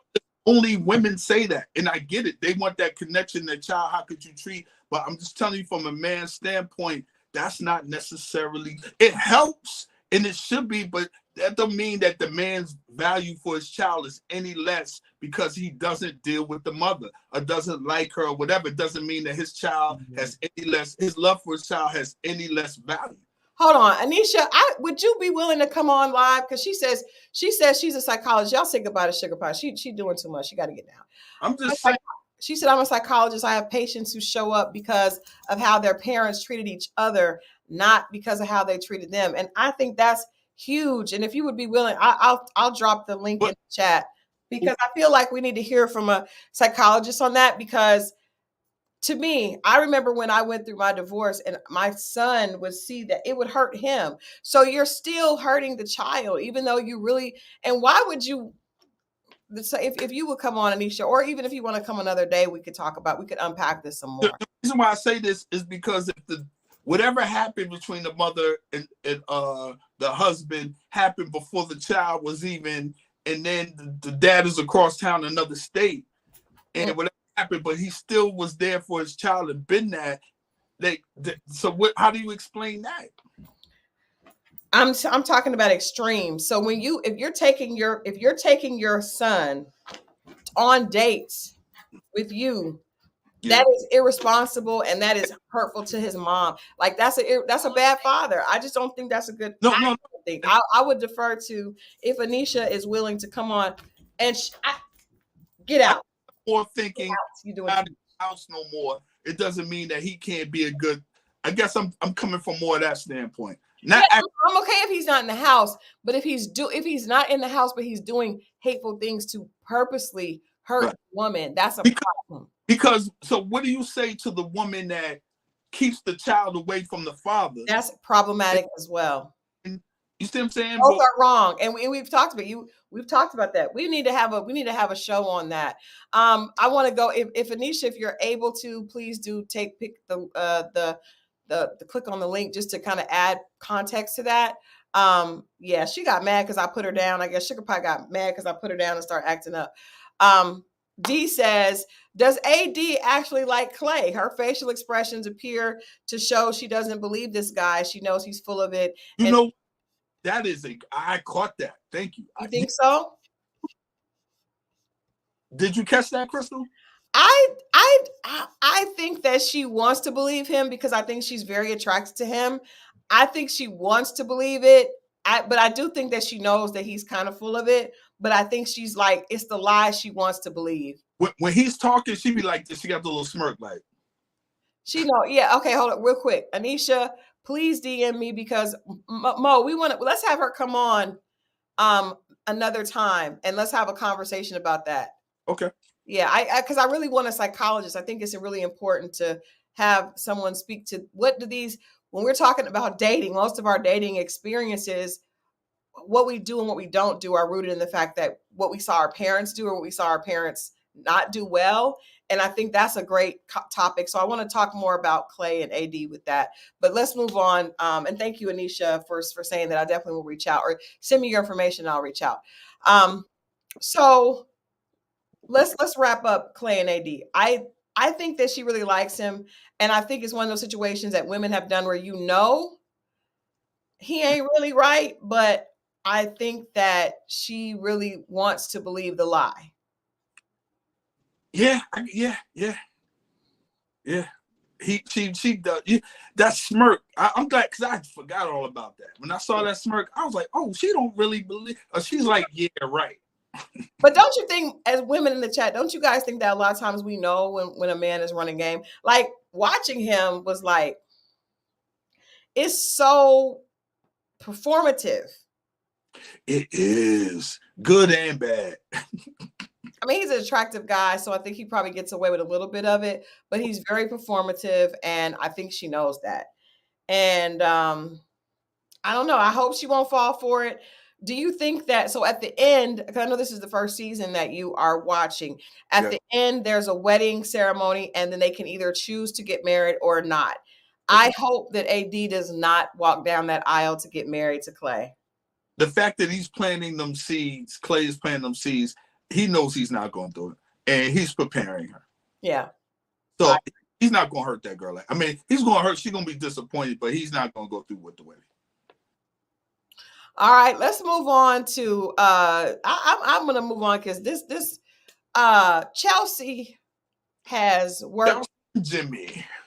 Only women say that, and I get it. They want that connection, that child. How could you treat? But I'm just telling you, from a man's standpoint, that's not necessarily. It helps, and it should be, but that don't mean that the man's value for his child is any less because he doesn't deal with the mother or doesn't like her or whatever. It doesn't mean that his child has any less. His love for his child has any less value. Hold on, Anisha, would you be willing to come on live? Because she says she's a psychologist. Y'all say goodbye to Sugar Pie. She doing too much. She got to get down. I'm just saying. She said, I'm a psychologist. I have patients who show up because of how their parents treated each other, not because of how they treated them. And I think that's huge. And if you would be willing, I'll drop the link in the chat, because I feel like we need to hear from a psychologist on that. Because to me, I remember when I went through my divorce and my son would see that it would hurt him. So you're still hurting the child, even though you really, and why would you, if you would come on, Anisha, or even if you want to come another day, we could unpack this some more. The reason why I say this is because if whatever happened between the mother and the husband happened before the child was even, and then the dad is across town in another state, and whatever happened, but he still was there for his child and been that. So what? How do you explain that? I'm talking about extremes. So if you're taking your son on dates with you, That is irresponsible, and that is hurtful to his mom. Like that's a bad father. I just don't think that's a good thing. I would defer to if Anisha is willing to come on and get out. Or thinking you doing out of the house no more. It doesn't mean that he can't be a good. I guess I'm coming from more of that standpoint. I'm okay if he's not in the house, but if he's not in the house, but he's doing hateful things to purposely hurt the woman, that's a problem. Because so what do you say to the woman that keeps the child away from the father? That's problematic as well. And you see what I'm saying? Both are wrong, and we've talked about We've talked about that. We need to have a show on that. I want to go if Anisha, if you're able to, please do pick the click on the link just to kind of add context to that. Yeah, she got mad because I put her down. I guess Sugar Pie got mad because I put her down and started acting up. D says, does AD actually like Clay? Her facial expressions appear to show she doesn't believe this guy. She knows he's full of it. You know, that is I caught that. Thank you. You think so? Did you catch that, Christal? I think that she wants to believe him because I think she's very attracted to him. I think she wants to believe it. But I do think that she knows that he's kind of full of it. But I think she's like, it's the lie she wants to believe. When he's talking, she be like this. She got the little smirk like. She know. Yeah. Okay. Hold on real quick. Anisha, please DM me because Mo, let's have her come on another time and let's have a conversation about that. Okay. Yeah. Because I really want a psychologist. I think it's really important to have someone speak to when we're talking about dating, most of our dating experiences, what we do and what we don't do are rooted in the fact that what we saw our parents do or what we saw our parents not do well. And I think that's a great topic. So I want to talk more about Clay and AD with that. But let's move on. And thank you, Anisha, for saying that. I definitely will reach out or send me your information and I'll reach out. So let's wrap up Clay and AD. I think that she really likes him. And I think it's one of those situations that women have done where he ain't really right, but I think that she really wants to believe the lie. Yeah. She does. That smirk. I'm glad because I forgot all about that. When I saw that smirk, I was like, oh, she don't really believe. She's like, yeah, right. But don't you think, as women in the chat, don't you guys think that a lot of times we know when a man is running game? Like watching him was like, it's so performative. It is good and bad. I mean, he's an attractive guy, so I think he probably gets away with a little bit of it, but he's very performative, and I think she knows that. And I don't know. I hope she won't fall for it. Do you think that, so at the end, because I know this is the first season that you are watching, at the end, there's a wedding ceremony, and then they can either choose to get married or not. I hope that AD does not walk down that aisle to get married to Clay. The fact that he's planting them seeds, Clay is planting them seeds, he knows he's not going to do it. And he's preparing her. Yeah. So he's not going to hurt that girl. I mean, he's going to hurt. She's going to be disappointed, but he's not going to go through with the wedding. All right, let's move on to I'm going to move on because this Chelsea has worked.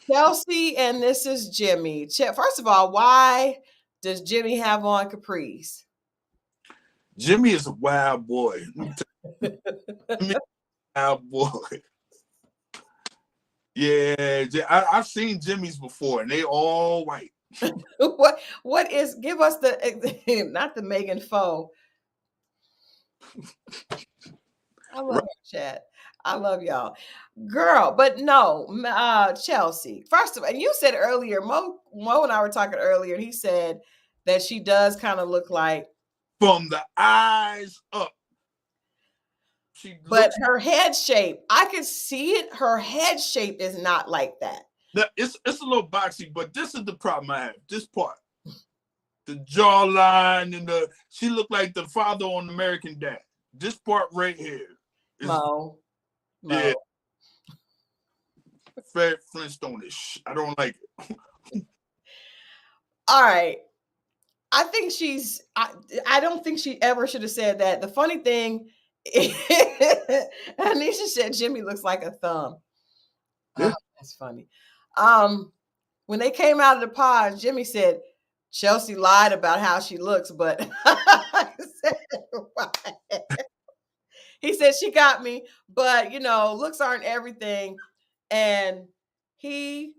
Chelsea and this is Jimmy. First of all, why does Jimmy have on capris? Jimmy is a wild boy. Wild boy. Yeah, I've seen Jimmy's before, and they all white. What is? Give us the not the Megan Foe. I love chat. I love y'all, girl. But no, Chelsea. First of all, and you said earlier, Mo and I were talking earlier, and he said that she does kind of look like from the eyes up. But her head shape, I could see it. Her head shape is not like that. It's a little boxy, but this is the problem I have. This part, the jawline and she looked like the father on American Dad. This part right here. Mo. Yeah. Very Flintstone-ish. I don't like it. All right. I think I don't think she ever should have said that. The funny thing, Anisha said Jimmy looks like a thumb. Yeah. That's funny. When they came out of the pod, Jimmy said Chelsea lied about how she looks, but I said, "Why?" He said she got me, but looks aren't everything. And he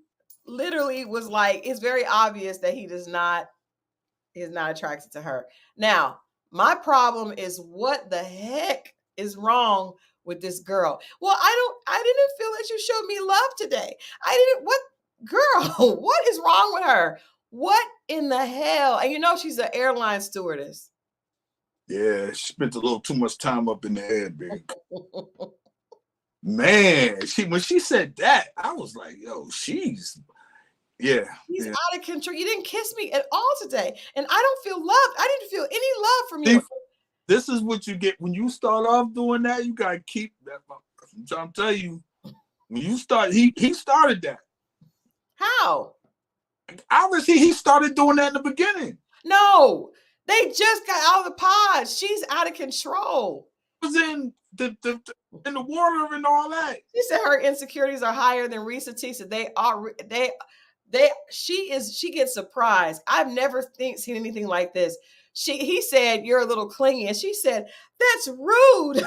literally was like, it's very obvious that he is not attracted to her. Now, my problem is, what the heck is wrong with this girl? Well, I didn't feel that you showed me love today. What girl? What is wrong with her? What in the hell? And she's an airline stewardess. Yeah, she spent a little too much time up in the air, big. Man, when she said that, I was like, yo, she's out of control. You didn't kiss me at all today, and I don't feel loved. I didn't feel any love from you. This is what you get when you start off doing that. You gotta keep that. I'm trying to tell you, when you start, he started that. How? Obviously, he started doing that in the beginning. No, they just got out of the pod. She's out of control. It was in the water and all that. She said her insecurities are higher than Risa T. So she gets surprised. I've never seen anything like this. He said, you're a little clingy. And she said, that's rude.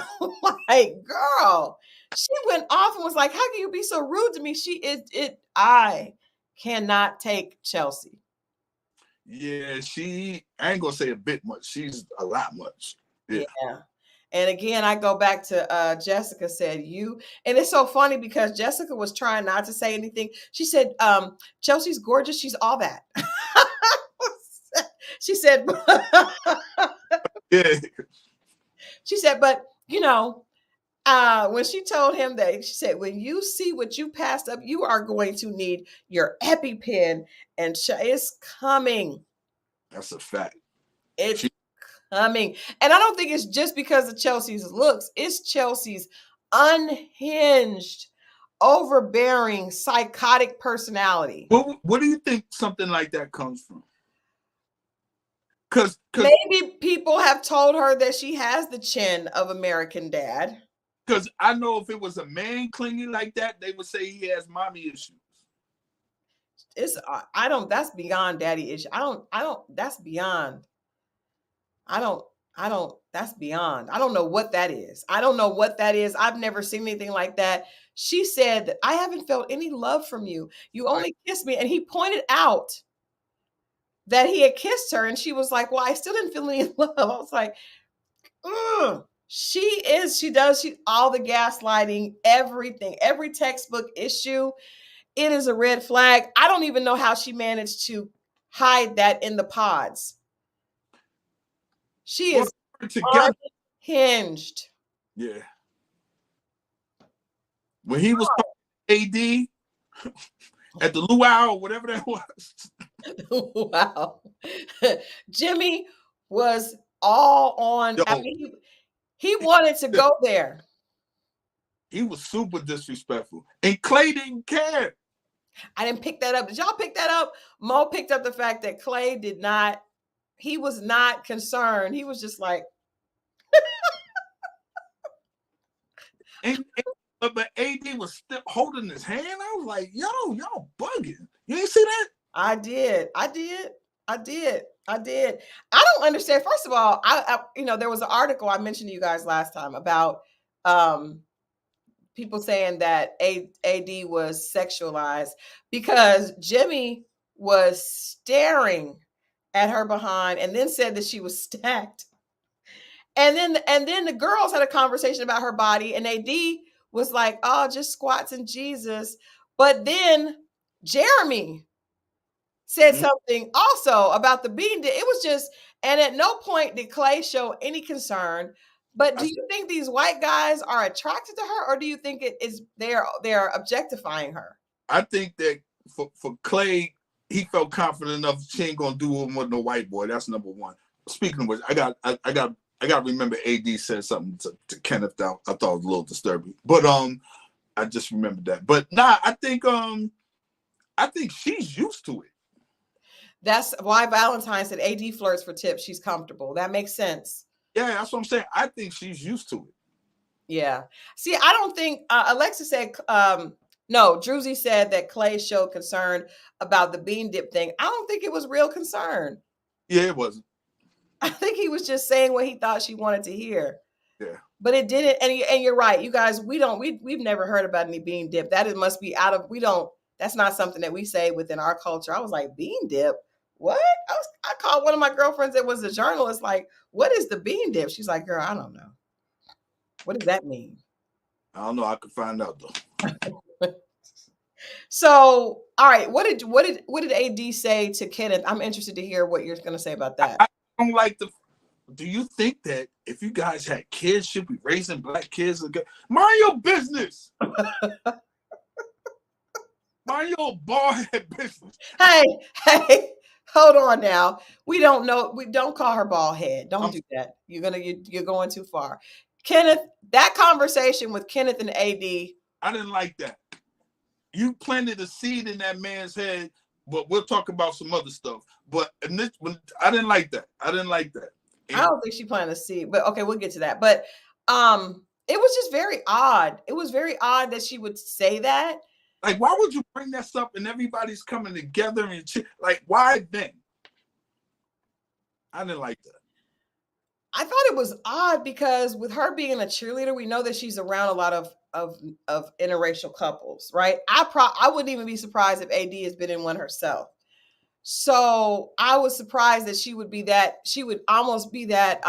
Like, girl, she went off and was like, how can you be so rude to me? I cannot take Chelsea. Yeah, I ain't gonna say a bit much. She's a lot much. Yeah. And again, I go back to Jessica said you, and it's so funny because Jessica was trying not to say anything. She said, Chelsea's gorgeous. She's all that. She said, yeah. She said, but when she told him that, she said, when you see what you passed up, you are going to need your EpiPen, and it's coming. That's a fact. It's coming. And I don't think it's just because of Chelsea's looks. It's Chelsea's unhinged, overbearing, psychotic personality. What do you think something like that comes from? Because maybe people have told her that she has the chin of American Dad. Because I know if it was a man clinging like that, they would say he has mommy issues. That's beyond daddy issue. That's beyond. That's beyond. I don't know what that is. I've never seen anything like that. She said that I haven't felt any love from you. You only kissed me. And he pointed out that he had kissed her, and she was like, well, I still didn't feel any love. I was like, she does all the gaslighting, everything, every textbook issue. It is a red flag. I don't even know how she managed to hide that in the pods. She is unhinged. Yeah. When he was AD at the luau or whatever that was. Wow. Jimmy was all on. I mean, he wanted to go there. He was super disrespectful. And Clay didn't care. I didn't pick that up. Did y'all pick that up? Mo picked up the fact that Clay he was not concerned. He was just like. But AD was still holding his hand. I was like, yo, y'all bugging. You ain't see that? I did. I don't understand. First of all, I there was an article I mentioned to you guys last time about people saying that AD was sexualized because Jimmy was staring at her behind and then said that she was stacked. And then the girls had a conversation about her body, and AD was like, oh, just squats and Jesus. But then Jeremy said something also about the beating. It was just, and at no point did Clay show any concern. But do you think these white guys are attracted to her, or do you think it is they're objectifying her? I think that for Clay, he felt confident enough she ain't gonna do it with no white boy. That's number one. Speaking of which, I got to remember AD said something to Kenneth that I thought was a little disturbing. But I just remembered that. But I think she's used to it. That's why Valentine said AD flirts for tips. She's comfortable. That makes sense. Yeah, that's what I'm saying. I think she's used to it. Yeah. See, I don't think Alexa said No, Druzy said that Clay showed concern about the bean dip thing. I don't think it was real concern. Yeah, it wasn't. I think he was just saying what he thought she wanted to hear. Yeah. But it didn't, and you're right, you guys. We've never heard about any bean dip. That it must be out of. We don't. That's not something that we say within our culture. I was like, bean dip. What? I called one of my girlfriends that was a journalist. Like, what is the bean dip? She's like, girl, I don't know. What does that mean? I don't know. I could find out though. So, all right, what did AD say to Kenneth? I'm interested to hear what you're going to say about that. I don't like the. Do you think that if you guys had kids, should be raising black kids? Mind your business. Mind your bald head business. Hey, hold on now. We don't know. We don't call her bald head. Don't do that. You're going too far. Kenneth, that conversation with Kenneth and AD. I didn't like that. You planted a seed in that man's head, but we'll talk about some other stuff. But I didn't like that. I didn't like that. I don't think she planted a seed, but okay, we'll get to that. But it was just very odd. It was very odd that she would say that. Like, why would you bring that up and everybody's coming together and like, why then? I didn't like that. I thought it was odd because with her being a cheerleader, we know that she's around a lot of interracial couples, right? I wouldn't even be surprised if AD has been in one herself. So I was surprised that she would almost be that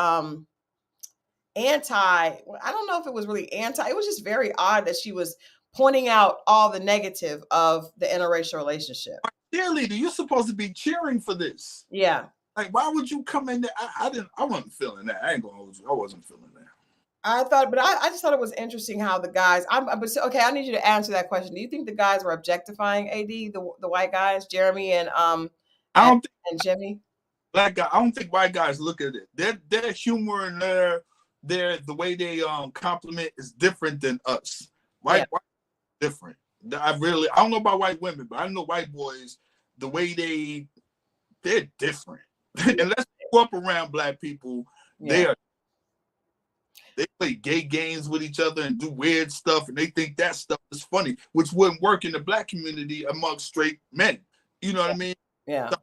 anti. I don't know if it was really anti. It was just very odd that she was pointing out all the negative of the interracial relationship. Cheerleader, you're supposed to be cheering for this. Yeah. Like, why would you come in there? I wasn't feeling that. I ain't gonna hold you. I wasn't feeling that. I just thought it was interesting how the guys. Okay. I need you to answer that question. Do you think the guys were objectifying AD, the white guys, Jeremy and and Jimmy? Black guy. I don't think white guys look at it. Their humor and the way they compliment is different than us. White different. I don't know about white women, but I know white boys. The way they're different. Unless they grow up around black people, they play gay games with each other and do weird stuff, and they think that stuff is funny, which wouldn't work in the black community amongst straight men. You know what I mean? Yeah. So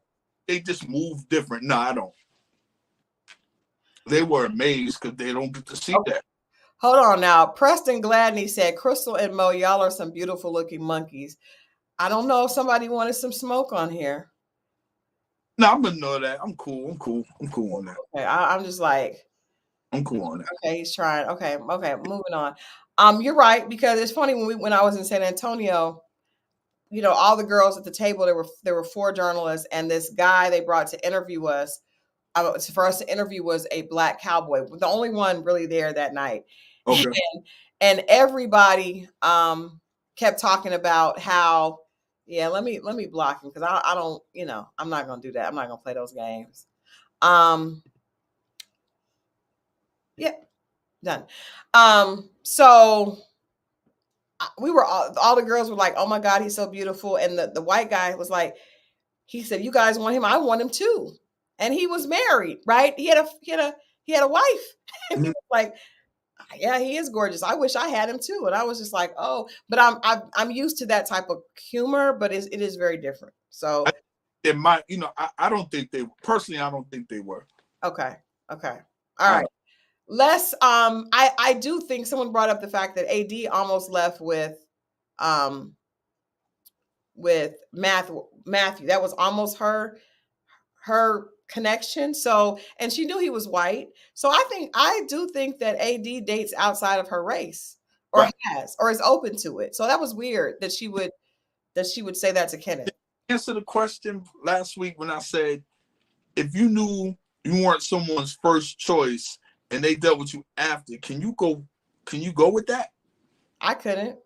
they just move different. No, I don't. They were amazed because they don't get to see that. Hold on now. Preston Gladney said, Christal and Moe, y'all are some beautiful looking monkeys. I don't know if somebody wanted some smoke on here. No, I'm gonna know that. I'm cool on that. Okay, I'm just like, I'm cool on that. Okay, he's trying. Okay, moving on. You're right, because it's funny when I was in San Antonio, you know, all the girls at the table, there were 4 journalists, and this guy they brought to interview us, for us to interview was a black cowboy, the only one really there that night. Okay. And everybody kept talking about how, let me block him because I don't, I'm not gonna do that. I'm not gonna play those games. Yeah, done. So we were all the girls were like, "Oh my God, he's so beautiful," and the white guy was like, he said, "You guys want him? I want him too." And he was married, right? He had a wife, and he was like, "Yeah, he is gorgeous. I wish I had him too." And I was just like, "Oh," but I'm used to that type of humor, but it is very different. So it might, I don't think they personally. I don't think they were. Okay. All right. Let's I do think someone brought up the fact that AD almost left with Matthew. That was almost her connection. So, and she knew he was white. So I do think that AD dates outside of her race or is open to it. So that was weird that she would say that to Kenneth. Answer the question last week when I said, if you knew you weren't someone's first choice and they dealt with you after, can you go with that? I couldn't.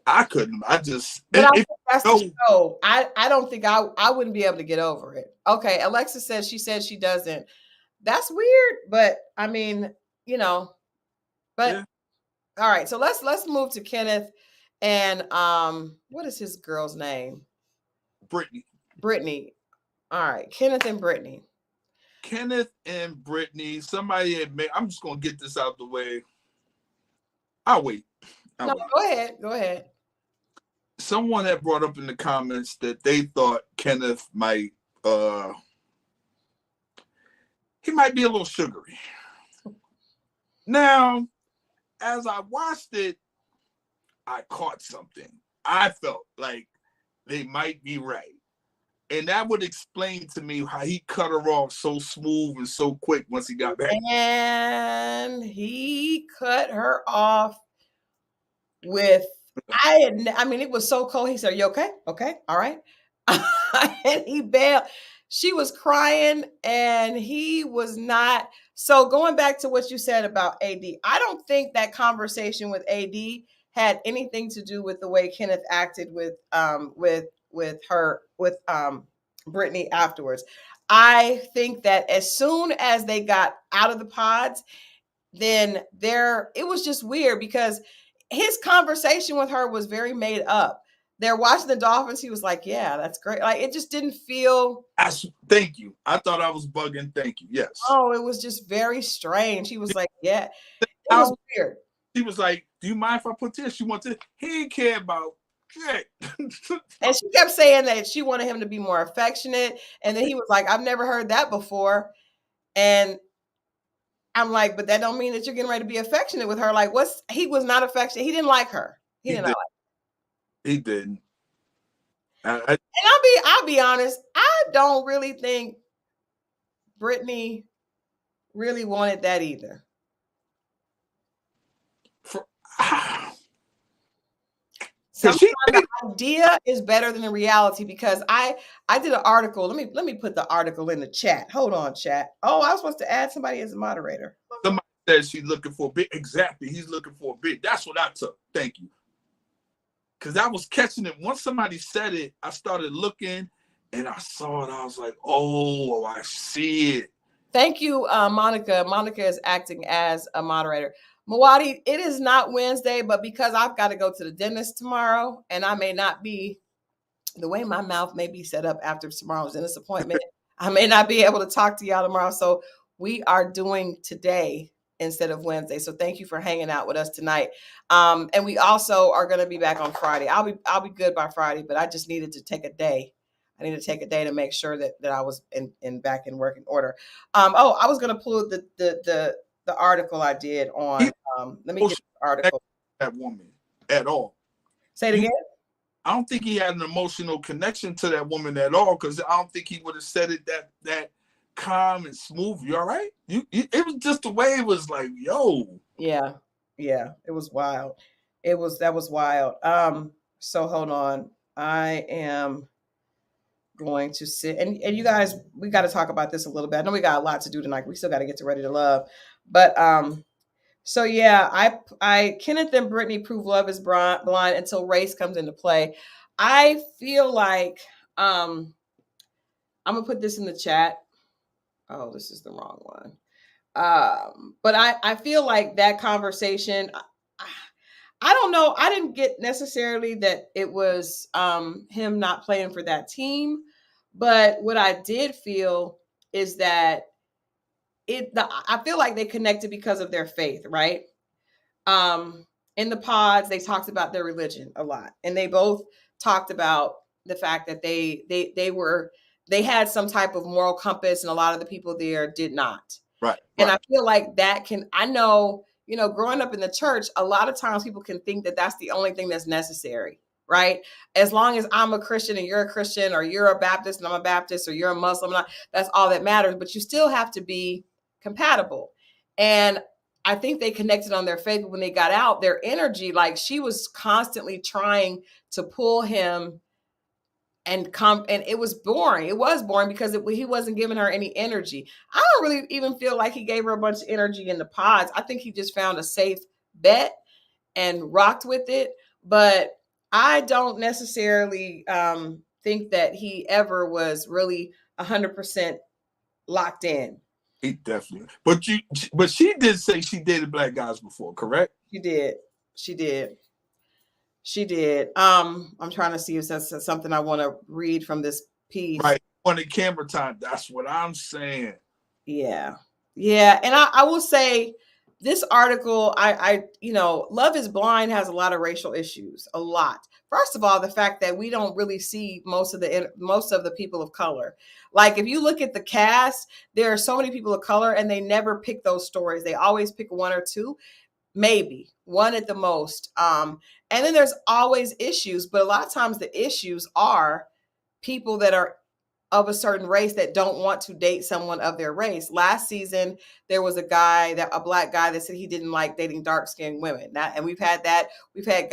I couldn't. I just. But I think that's the show. I don't think I wouldn't be able to get over it. Okay, Alexa says she doesn't. That's weird, but I mean, but yeah. All right. So let's move to Kenneth and what is his girl's name? Brittany. All right, Kenneth and Brittany. Somebody admit. I'm just gonna get this out the way. I'll wait. Go ahead. someone had brought up in the comments that they thought Kenneth might he might be a little sugary. Now, as I watched it, I caught something. I felt like they might be right. And that would explain to me how he cut her off so smooth and so quick once he got back. And he cut her off with, I mean, it was so cold. He said, "You okay? Okay. All right." And he bailed. She was crying and he was not. So going back to what you said about AD, I don't think that conversation with AD had anything to do with the way Kenneth acted with Brittany afterwards. I think that as soon as they got out of the pods, then it was just weird because his conversation with her was very made up. They're watching the Dolphins. He was like, "Yeah, that's great." Like, it just didn't feel. Thank you. I thought I was bugging. Thank you. Yes. Oh, it was just very strange. He was like, "Yeah," it was weird. He was like, "Do you mind if I put this? You want this?" He didn't care about shit. And she kept saying that she wanted him to be more affectionate. And then he was like, "I've never heard that before." And I'm like, "But that don't mean that you're getting ready to be affectionate with her." Like, he was not affectionate. He didn't like her. He didn't. He didn't. And I'll be honest, I don't really think Brittany really wanted that either. Sometimes the idea is better than the reality, because I did an article. Let me put the article in the chat. Hold on, chat. Oh, I was supposed to add somebody as a moderator. Somebody said she's looking for a bit. Exactly. He's looking for a bit. That's what I took. Thank you. Because I was catching it. Once somebody said it, I started looking and I saw it. I was like, oh, I see it. Thank you, Monica. Monica is acting as a moderator. Mawadi, it is not Wednesday, but because I've got to go to the dentist tomorrow, and I may not be, the way my mouth may be set up after tomorrow's dentist appointment, I may not be able to talk to y'all tomorrow. So we are doing today instead of Wednesday. So thank you for hanging out with us tonight. And we also are going to be back on Friday. I'll be good by Friday, but I just needed to take a day. I need to take a day to make sure that I was back in working order. I was going to pull the article I did on. Let me get the article. That woman at all. Say it again. I don't think he had an emotional connection to that woman at all, because I don't think he would have said it that calm and smooth. You all right? It was just the way it was like, yo. Yeah, it was wild. That was wild. So hold on. I am going to sit and you guys, we got to talk about this a little bit. I know we got a lot to do tonight. We still got to get to Ready to Love, but so yeah, I Kenneth and Brittany prove love is blind until race comes into play. I feel like I'm gonna put this in the chat. Oh, this is the wrong one. But I feel like that conversation, I don't know. I didn't get necessarily that it was him not playing for that team, but what I did feel is that I feel like they connected because of their faith, right? In the pods, they talked about their religion a lot, and they both talked about the fact that they had some type of moral compass, and a lot of the people there did not. Right. And I feel like that I know, growing up in the church, a lot of times people can think that that's the only thing that's necessary, right? As long as I'm a Christian and you're a Christian, or you're a Baptist and I'm a Baptist, or you're a Muslim, that's all that matters. But you still have to be compatible. And I think they connected on their faith. But when they got out, their energy, like she was constantly trying to pull him and it was boring. It was boring because he wasn't giving her any energy. I don't really even feel like he gave her a bunch of energy in the pods. I think he just found a safe bet and rocked with it. But I don't necessarily think that he ever was really 100% locked in. He definitely. But she did say she dated black guys before, correct? She did. I'm trying to see if that's something I want to read from this piece. Right. On the camera time. That's what I'm saying. Yeah. And I will say this article, Love is Blind has a lot of racial issues, a lot. First of all, the fact that we don't really see most of the people of color. Like if you look at the cast, there are so many people of color, and they never pick those stories. They always pick one or two, maybe one at the most. And then there's always issues, but a lot of times the issues are people that are of a certain race that don't want to date someone of their race. Last season, there was a black guy that said he didn't like dating dark skinned women. And we've had that. We've had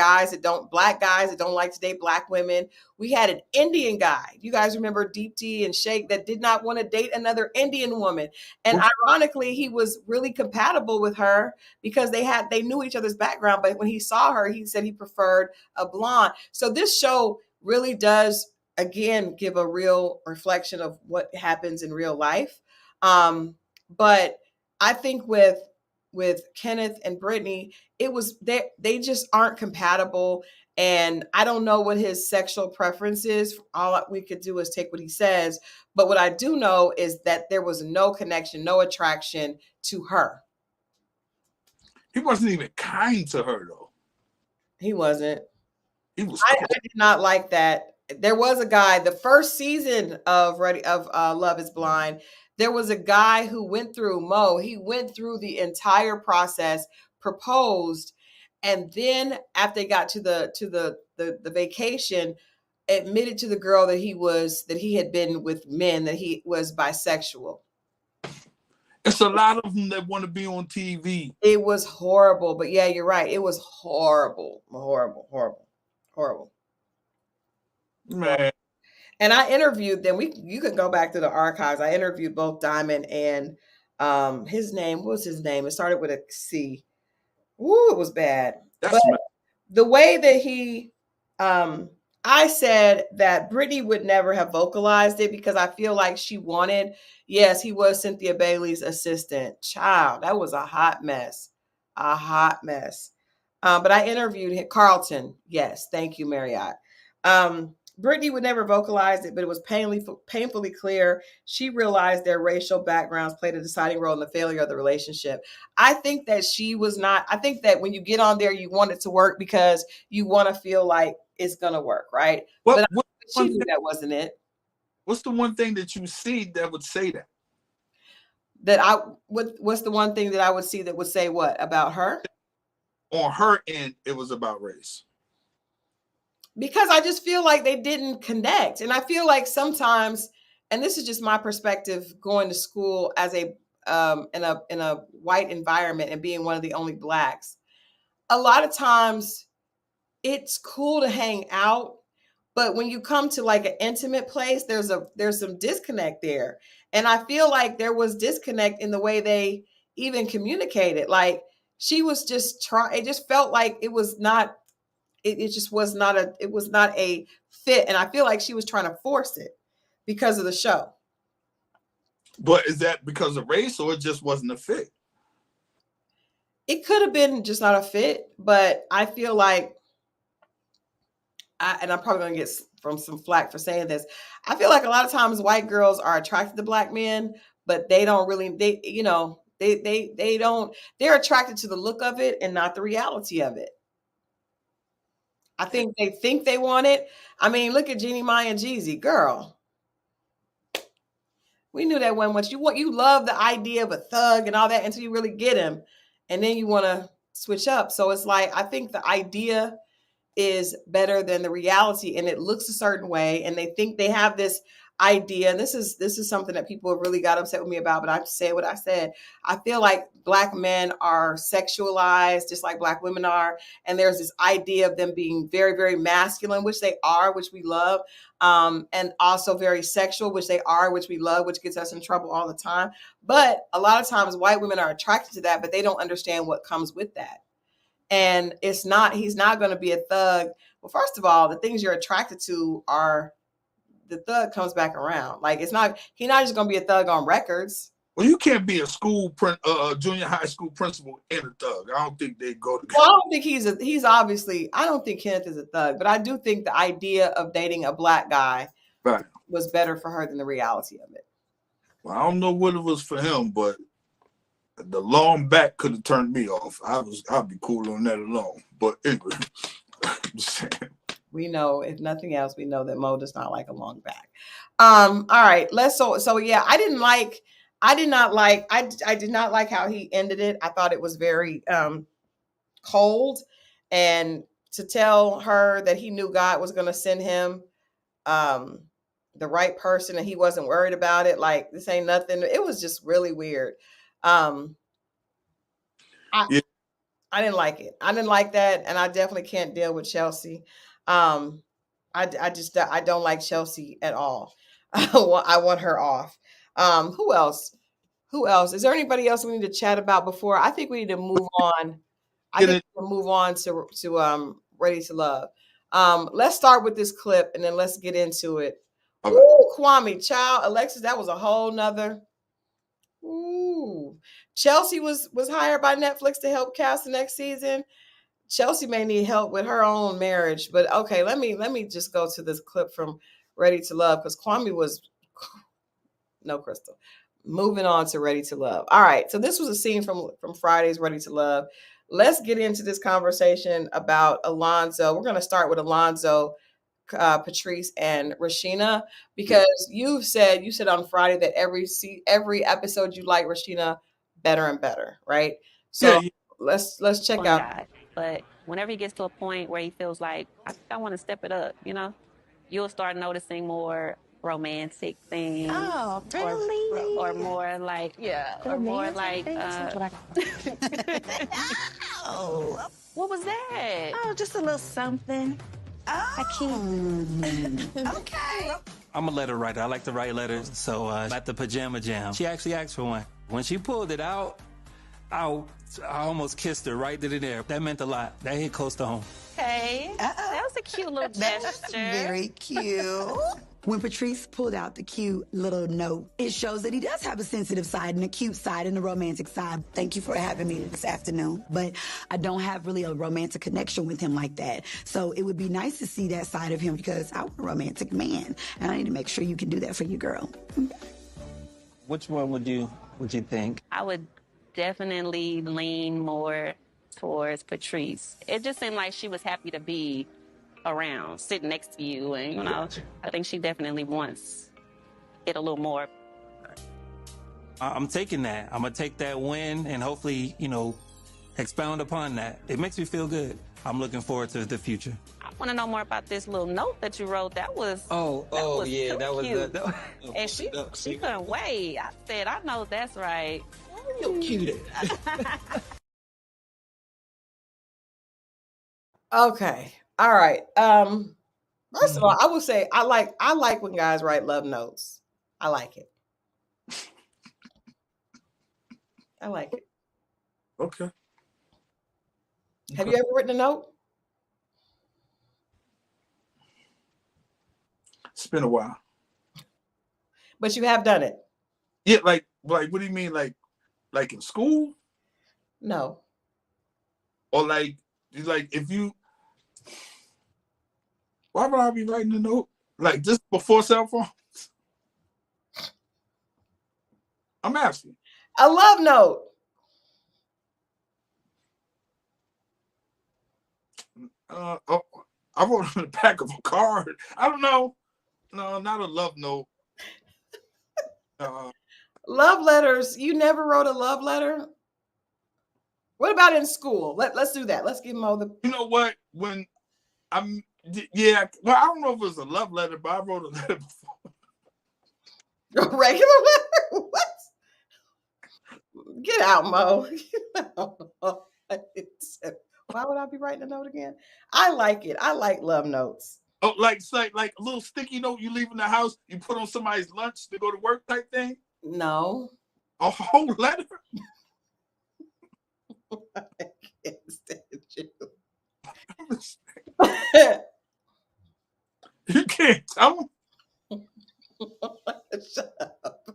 black guys that don't like to date black women. We had an Indian guy. You guys remember Deepti and Sheikh that did not want to date another Indian woman. And ironically, he was really compatible with her because they knew each other's background. But when he saw her, he said he preferred a blonde. So this show really does, again, give a real reflection of what happens in real life. But I think with Kenneth and Brittany, it was they just aren't compatible. And I don't know what his sexual preference is. All we could do is take what he says. But what I do know is that there was no connection, no attraction to her. He wasn't even kind to her, though. He wasn't. He was. I did not like that. There was a guy, the first season of Love is Blind, there was a guy who went through Moe. He went through the entire process, proposed, and then after they got to the vacation, admitted to the girl that he had been with men, that he was bisexual. It's a lot of them that want to be on TV. It was horrible, but yeah, you're right. It was horrible. Man. And I interviewed them. You can go back to the archives. I interviewed both Diamond and his name. What was his name? It started with a C. Ooh, it was bad. But the way that he I said that Brittany would never have vocalized it because I feel like she wanted, yes, he was Cynthia Bailey's assistant. Child, that was a hot mess. A hot mess. But I interviewed him, Carlton. Yes, thank you, Marriott. Brittany would never vocalize it, but it was painfully clear. She realized their racial backgrounds played a deciding role in the failure of the relationship. I think that she was not. I think that when you get on there, you want it to work because you want to feel like it's going to work, right? But she knew that wasn't it. What's the one thing that you see that would say that? What's the one thing that I would see that would say what about her? On her end, it was about race. Because I just feel like they didn't connect. And I feel like sometimes, and this is just my perspective going to school as in a white environment and being one of the only blacks, a lot of times it's cool to hang out, but when you come to like an intimate place, there's some disconnect there. And I feel like there was disconnect in the way they even communicated. Like she was just it just felt like it was not. It just was not a fit. And I feel like she was trying to force it because of the show. But is that because of race or it just wasn't a fit? It could have been just not a fit, but I feel like, and I'm probably going to get from some flack for saying this, I feel like a lot of times white girls are attracted to black men, but they don't really, they're attracted to the look of it and not the reality of it. I think they want it. I mean, look at Jeannie Mai and Jeezy, girl. We knew that wasn't what you want. You love the idea of a thug and all that until you really get him, and then you want to switch up. So it's like I think the idea is better than the reality, and it looks a certain way, and they think they have this idea. And this is something that people have really got upset with me about, but I say what I said. I feel like black men are sexualized just like black women are, and there's this idea of them being very, very masculine, which they are, which we love, and also very sexual, which they are, which we love, which gets us in trouble all the time. But a lot of times white women are attracted to that, but they don't understand what comes with that. And he's not going to be a thug. Well, first of all, the things you're attracted to are, the thug comes back around. Like he's not just going to be a thug on records. Well, you can't be a junior high school principal and a thug. I don't think they go together. Well, I don't think he's obviously, I don't think Kenneth is a thug, but I do think the idea of dating a black guy was better for her than the reality of it. Well, I don't know what it was for him, but the long back could have turned me off. I'd be cool on that alone. But anyway, I'm just saying. We know, if nothing else, we know that Mo does not like a long back. All right, so yeah, I did not like how he ended it. I thought it was very cold, and to tell her that he knew God was going to send him um the right person and he wasn't worried about it, like this ain't nothing. It was just really weird. um I Yeah. I didn't like it. I didn't like that, and I definitely can't deal with Chelsea. um I don't like Chelsea at all. I want her off. Who else? Who else? Is there anybody else we need to chat about before? I think we need to move on. I Get think it. we'll move on to Ready to Love. Let's start with this clip and then let's get into it. Okay. Ooh, Kwame, child, Alexis, that was a whole nother. Ooh, Chelsea was hired by Netflix to help cast the next season. Chelsea may need help with her own marriage, but okay, let me just go to this clip from Ready to Love because Kwame was no Crystal. Moving on to Ready to Love. All right, so this was a scene from Friday's Ready to Love. Let's get into this conversation about Alonzo. We're going to start with Alonzo, Patrice, and Rashina because you said on Friday that every episode you like Rashina better and better, right? So Yeah. let's check out. Guy. But whenever he gets to a point where he feels like I want to step it up, you'll start noticing more romantic things. Oh, really? Or more like or more like Oh, what was that? oh, just a little something. Okay. I'm a letter writer. I like to write letters. So at the pajama jam, she actually asked for one. When she pulled it out, I almost kissed her right then and there. That meant a lot. That hit close to home. Hey, that was a cute little gesture. Very cute. When Patrice pulled out the cute little note, it shows that he does have a sensitive side and a cute side and a romantic side. Thank you for having me this afternoon. But I don't have really a romantic connection with him like that. So it would be nice to see that side of him because I'm a romantic man. And I need to make sure you can do that for your girl. Which one would you think? I would definitely lean more towards Patrice. It just seemed like she was happy to be around, sitting next to you, and I think she definitely wants it a little more. I'm taking that. I'm gonna take that win and hopefully, expound upon that. It makes me feel good. I'm looking forward to the future. I want to know more about this little note that you wrote. That was yeah, that was cute. the. And she couldn't wait. I said, I know that's right. You're cute. Okay. All right. First of all, I will say I like when guys write love notes. I like it. I like it. Okay. Have you ever written a note? It's been a while. But you have done it. Yeah, like what do you mean? Like in school? No. Or like if you, why would I be writing a note? Like just before cell phones? I'm asking. A love note. I wrote on the back of a card. I don't know. No, not a love note. Love letters. You never wrote a love letter? What about in school? Let's do that. Let's give Mo the. You know what? When well, I don't know if it was a love letter, but I wrote a letter before. A regular letter? What? Get out, Mo. Why would I be writing a note again? I like it. I like love notes. Oh, like a little sticky note you leave in the house, you put on somebody's lunch to go to work type thing? No. A whole letter? I can't stand you. You can't tell them? Shut up.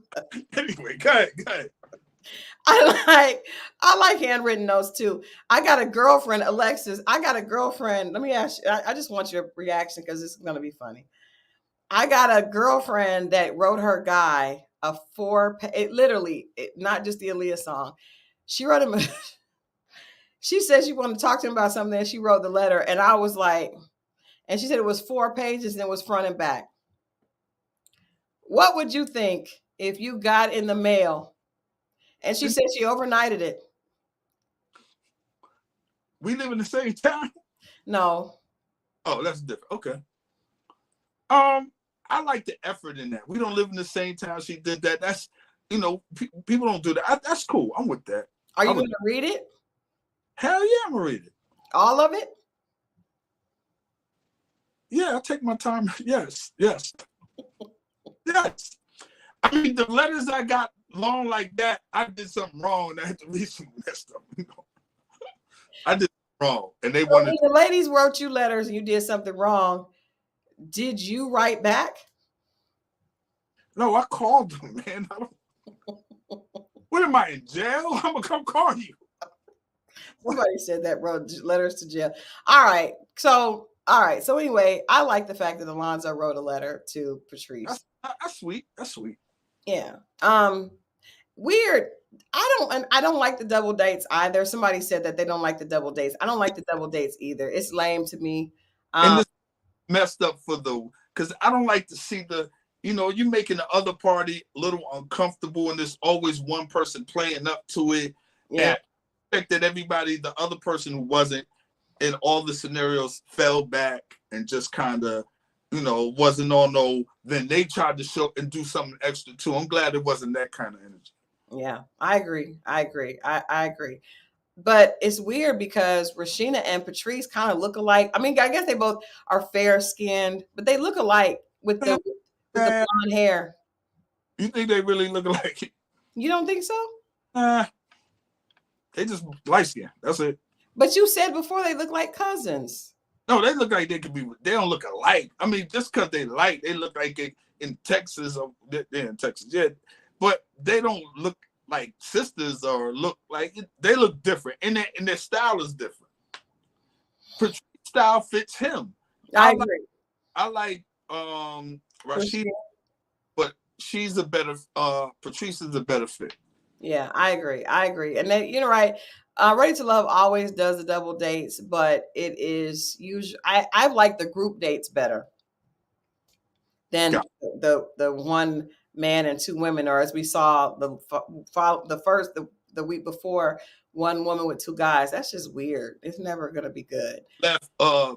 Anyway, go ahead. I like handwritten notes too. I got a girlfriend, Alexis. I got a girlfriend. Let me ask you. I just want your reaction because this is going to be funny. I got a girlfriend that wrote her guy a not just the Aaliyah song. She wrote him. She said she wanted to talk to him about something, and she wrote the letter. And I was like, And she said it was 4 pages and it was front and back. What would you think if you got in the mail? And she said she overnighted it. We live in the same town? No. Oh, that's different. Okay. I like the effort in that. We don't live in the same town. She did that. That's, people don't do that. That's cool. I'm with that. Are you going to read it? Hell yeah, I'm going to read it. All of it? Yeah, I take my time. Yes. Yes. I mean, the letters I got long like that, I did something wrong. I had to read some of that stuff. I did wrong. And they wanted. The ladies wrote you letters and you did something wrong. Did you write back? No, I called them, man. What am I, in jail? I'm going to come call you. Somebody said that, wrote letters to jail. All right. So anyway, I like the fact that Alonzo wrote a letter to Patrice. That's sweet. That's sweet. Yeah. Weird. I don't like the double dates either. Somebody said that they don't like the double dates. I don't like the double dates either. It's lame to me. And this messed up because I don't like to see you making the other party a little uncomfortable, and there's always one person playing up to it. Yeah. And that everybody, the other person who wasn't in all the scenarios, fell back and just kind of, wasn't on no. Then they tried to show and do something extra too. I'm glad it wasn't that kind of energy. Yeah, I agree. I agree. But it's weird because Rashina and Patrice kind of look alike. I mean, I guess they both are fair skinned, but they look alike with the blonde hair. You think they really look alike? You don't think so? They just light skin. That's it. But you said before they look like cousins. No, they look like they could be. They don't look alike. I mean, just because they look like they in Texas or they're in Texas. Yeah, but they don't look like sisters or look like they look different, and their style is different. Patrice's style fits him. I agree. I like Rashida, but she's a better. Patrice is a better fit. Yeah, I agree. And then right. Ready to Love always does the double dates, but it is usually I like the group dates better than the one man and 2 women, or as we saw the week before, 1 woman with 2 guys. That's just weird. It's never gonna be good. Left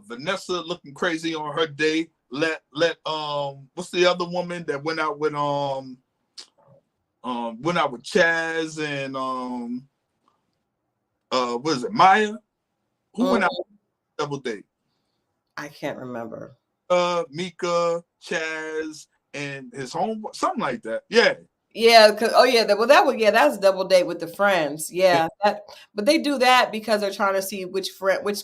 Vanessa looking crazy on her day. Let what's the other woman that went out with Chaz and what is it, Maya? Who went out double date? I can't remember. Mika, Chaz, and his home, something like that. Yeah. Yeah. That's a double date with the friends. Yeah. But they do that because they're trying to see which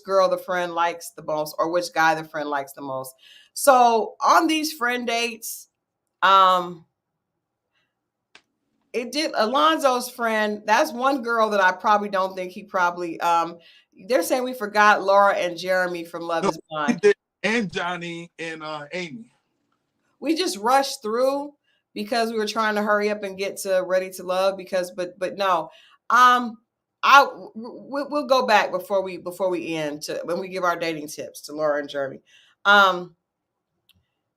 girl the friend likes the most, or which guy the friend likes the most. So on these friend dates, it did Alonzo's friend. That's one girl that I probably don't think he probably. They're saying we forgot Laura and Jeremy from Love Is Blind, and Johnny and Amy. We just rushed through because we were trying to hurry up and get to Ready to Love. But no, we'll go back before we end to when we give our dating tips to Laura and Jeremy.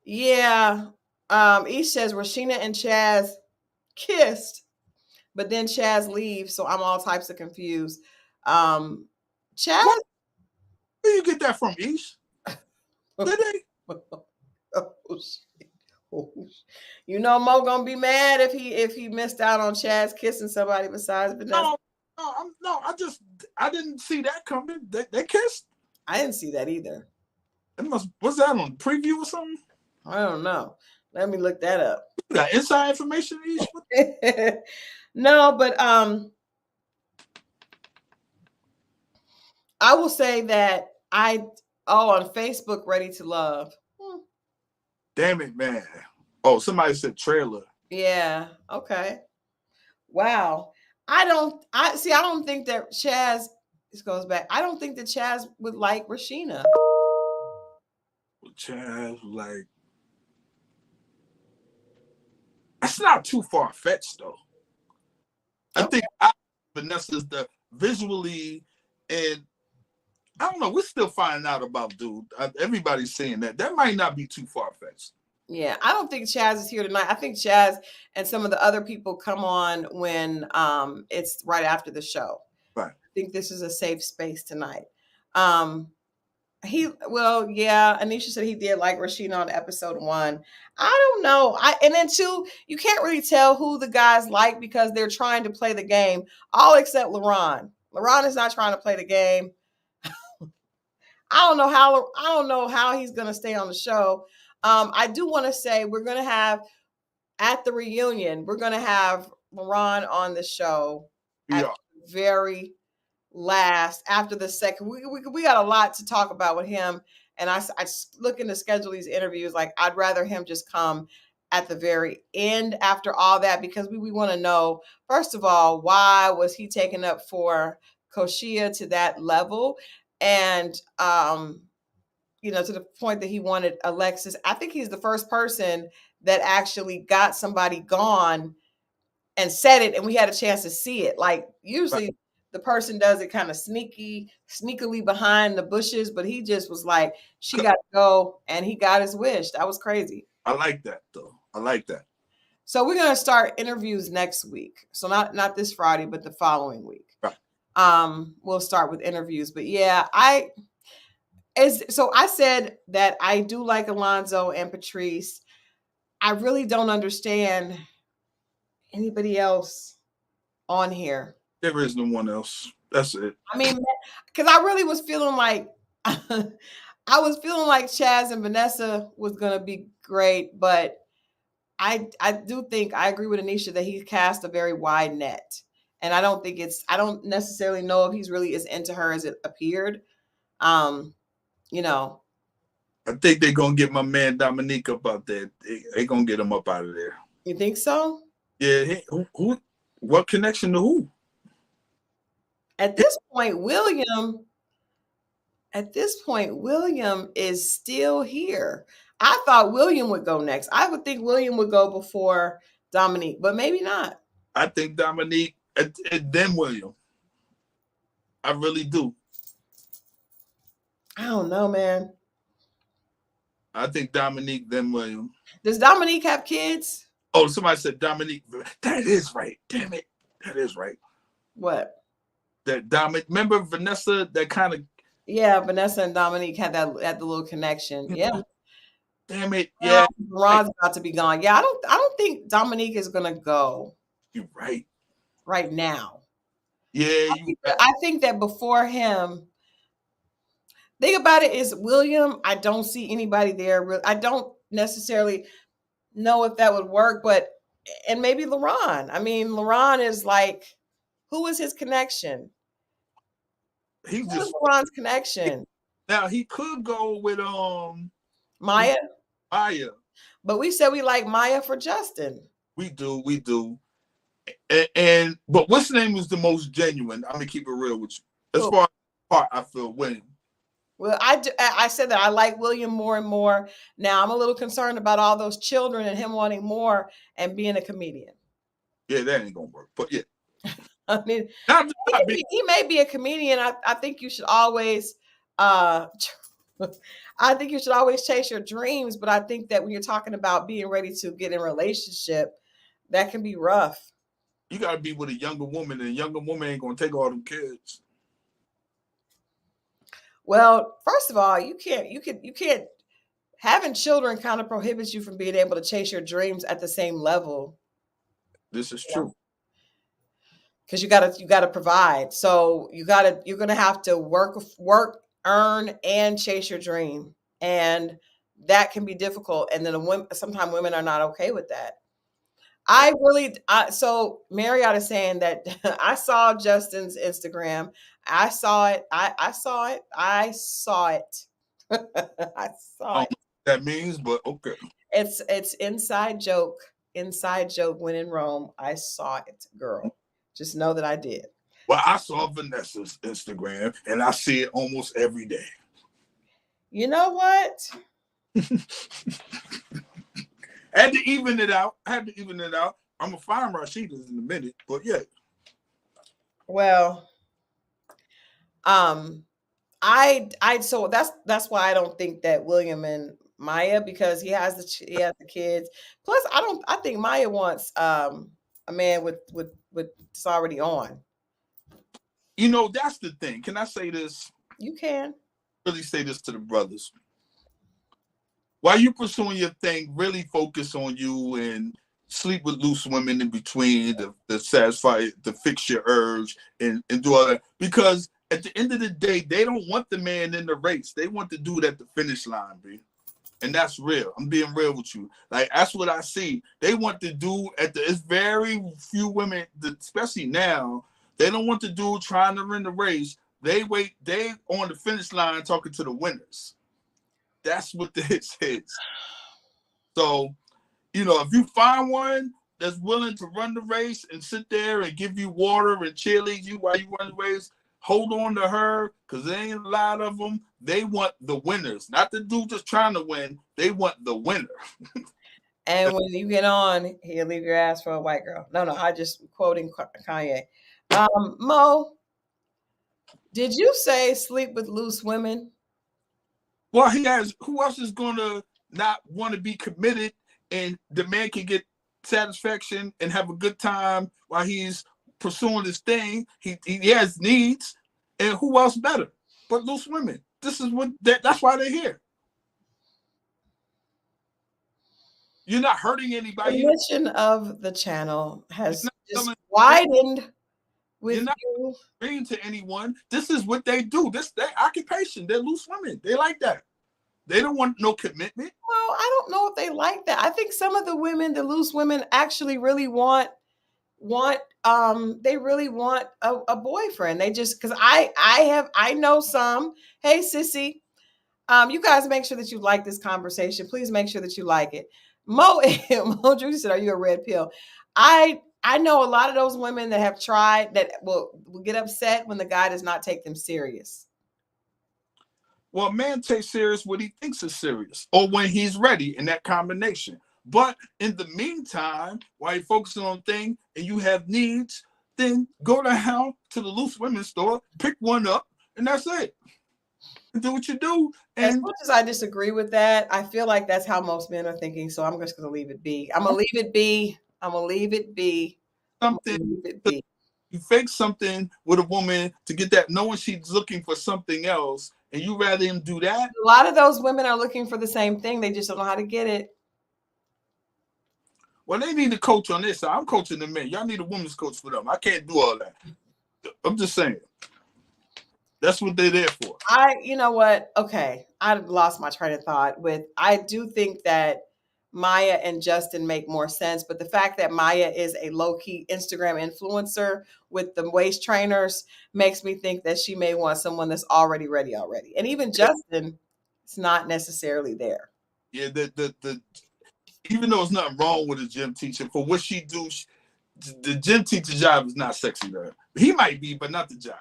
Yeah. Each says Rashina and Chaz kissed, but then Chaz leaves, so I'm all types of confused. Chaz, where do you get that from, Ish? Did they? Mo gonna be mad if he missed out on Chaz kissing somebody besides Vanessa. No, I didn't see that coming. They kissed. I didn't see that either. Was that on preview or something? I don't know. Let me look that up. You got inside information, Ish? No, but I will say that on Facebook, Ready to Love. Damn it, man. Oh, somebody said trailer. Yeah. Okay. Wow. I don't think that Chaz, this goes back. I don't think that Chaz would like Rashina. Chaz, like, that's not too far-fetched, though. I think Vanessa's the visually and I don't know. We're still finding out about dude. Everybody's saying that. That might not be too far-fetched. Yeah, I don't think Chaz is here tonight. I think Chaz and some of the other people come on when it's right after the show. Right. I think this is a safe space tonight. Anisha said he did like Rashida on episode 1. I don't know. And then 2, you can't really tell who the guys like because they're trying to play the game, all except LaRon. LaRon is not trying to play the game. I don't know how he's gonna stay on the show. I do want to say we're gonna have at the reunion, we're gonna have LaRon on the show at the very last after the second. We got a lot to talk about with him, and I looking to schedule these interviews. Like I'd rather him just come at the very end after all that because we want to know first of all why was he taken up for Koshia to that level, and to the point that he wanted Alexis. I think he's the first person that actually got somebody gone and said it, and we had a chance to see it. Like usually the person does it kind of sneakily behind the bushes, but he just was like, she got to go, and he got his wish. That was crazy. I like that though. I like that. So we're gonna start interviews next week. So not this Friday, but the following week. Right. We'll start with interviews. But yeah, so I said that I do like Alonzo and Patrice. I really don't understand anybody else on here. There is no one else. That's it. I mean, because I really was feeling like Chaz and Vanessa was gonna be great, but I do think I agree with Anisha that he cast a very wide net, and I don't necessarily know if he's really as into her as it appeared. I think they're gonna get my man Dominique up out there. They're gonna get him up out of there. You think so? Yeah. Who? What connection to who? At this point, William is still here. I thought William would go next. I would think William would go before Dominique, but maybe not. I think Dominique and then William. I really do. I don't know, man. I think Dominique, then William. Does Dominique have kids? Oh, somebody said Dominique. That is right. Damn it. That is right. What? That Dominique. Remember Vanessa? That kind of. Yeah, Vanessa and Dominique had the little connection. Yeah. Damn it. Yeah. Ron's about to be gone. Yeah, I don't think Dominique is gonna go. You're right. Right now. Yeah. I think that before him. Thing about it is William, I don't see anybody there. I don't necessarily know if that would work, and maybe LaRon. I mean, LaRon is like, who is his connection? Who is LaRon's connection? Now he could go with Maya. But we said we like Maya for Justin. We do. But what's the name is the most genuine? I'm gonna keep it real with you. As far as part, I feel winning. Well, I said that I like William more and more. Now I'm a little concerned about all those children and him wanting more and being a comedian. Yeah, that ain't gonna work. But yeah, I mean, he may be a comedian. I think you should always, I think you should always chase your dreams. But I think that when you're talking about being ready to get in a relationship, that can be rough. You got to be with a younger woman, and a younger woman ain't gonna take all them kids. Well, first of all, you can't having children kind of prohibits you from being able to chase your dreams at the same level. This is true. Because you gotta provide. So you're gonna have to work, earn, and chase your dream. And that can be difficult. And then sometimes women are not okay with that. So Marriott is saying that I saw Justin's Instagram. I saw it. I saw it. I saw it. I saw it. That means, but okay. It's inside joke when in Rome. I saw it, girl. Just know that I did. Well, I saw Vanessa's Instagram, and I see it almost every day. You know what? I had to even it out. I'm gonna find Rashida's in a minute, but yeah. Well, I So that's why I don't think that William and Maya, because he has the kids. Plus, I think Maya wants a man with it's already on. You know, that's the thing. Can I say this? You can. Really say this to the brothers. While you pursuing your thing, really focus on you and sleep with loose women in between to satisfy, to fix your urge and do all that. Because at the end of the day, they don't want the man in the race. They want the dude at the finish line, B. And that's real. I'm being real with you. Like, that's what I see. They want the dude it's very few women, especially now, they don't want the dude trying to win the race. They on the finish line talking to the winners. That's what this is. So, you know, if you find one that's willing to run the race and sit there and give you water and cheerlead you while you run the race, hold on to her, because there ain't a lot of them. They want the winners, not the dude just trying to win. They want the winner. And when you get on, he'll leave your ass for a white girl. No, I just quoting Kanye. Mo, did you say sleep with loose women? Well, who else is going to not want to be committed and the man can get satisfaction and have a good time while he's pursuing his thing? He has needs, and who else better but loose women? This is that's why they're here. You're not hurting anybody. The mission of the channel has just widened with you're not you. Being to anyone. This is what they do. This their occupation. They're loose women. They like that. They don't want no commitment. Well, I don't know if they like that. I think some of the women, the loose women, actually really want they really want a boyfriend. They just, because I know some. Hey, sissy, you guys make sure that you like this conversation. Please make sure that you like it. Mo Judy said, "Are you a red pill?" I know a lot of those women that have tried that will get upset when the guy does not take them serious. Well, a man takes serious what he thinks is serious, or when he's ready in that combination. But in the meantime, while you're focusing on things and you have needs, then go down to the loose women's store, pick one up, and that's it. Do what you do. And as much as I disagree with that, I feel like that's how most men are thinking. So I'm just going to leave it be. I'm going to leave it be. Something. You fake something with a woman to get that, knowing she's looking for something else, and you rather him do that. A lot of those women are looking for the same thing. They just don't know how to get it. Well, they need a coach on this. I'm coaching the men. Y'all need a women's coach for them. I can't do all that. I'm just saying. That's what they're there for. You know what? Okay. I lost my train of thought I do think that Maya and Justin make more sense, but the fact that Maya is a low-key Instagram influencer with the waist trainers makes me think that she may want someone that's already ready already. And even Justin, it's not necessarily there. Yeah, even though there's nothing wrong with a gym teacher, for what she do, the gym teacher job is not sexy to her. He might be, but not the job.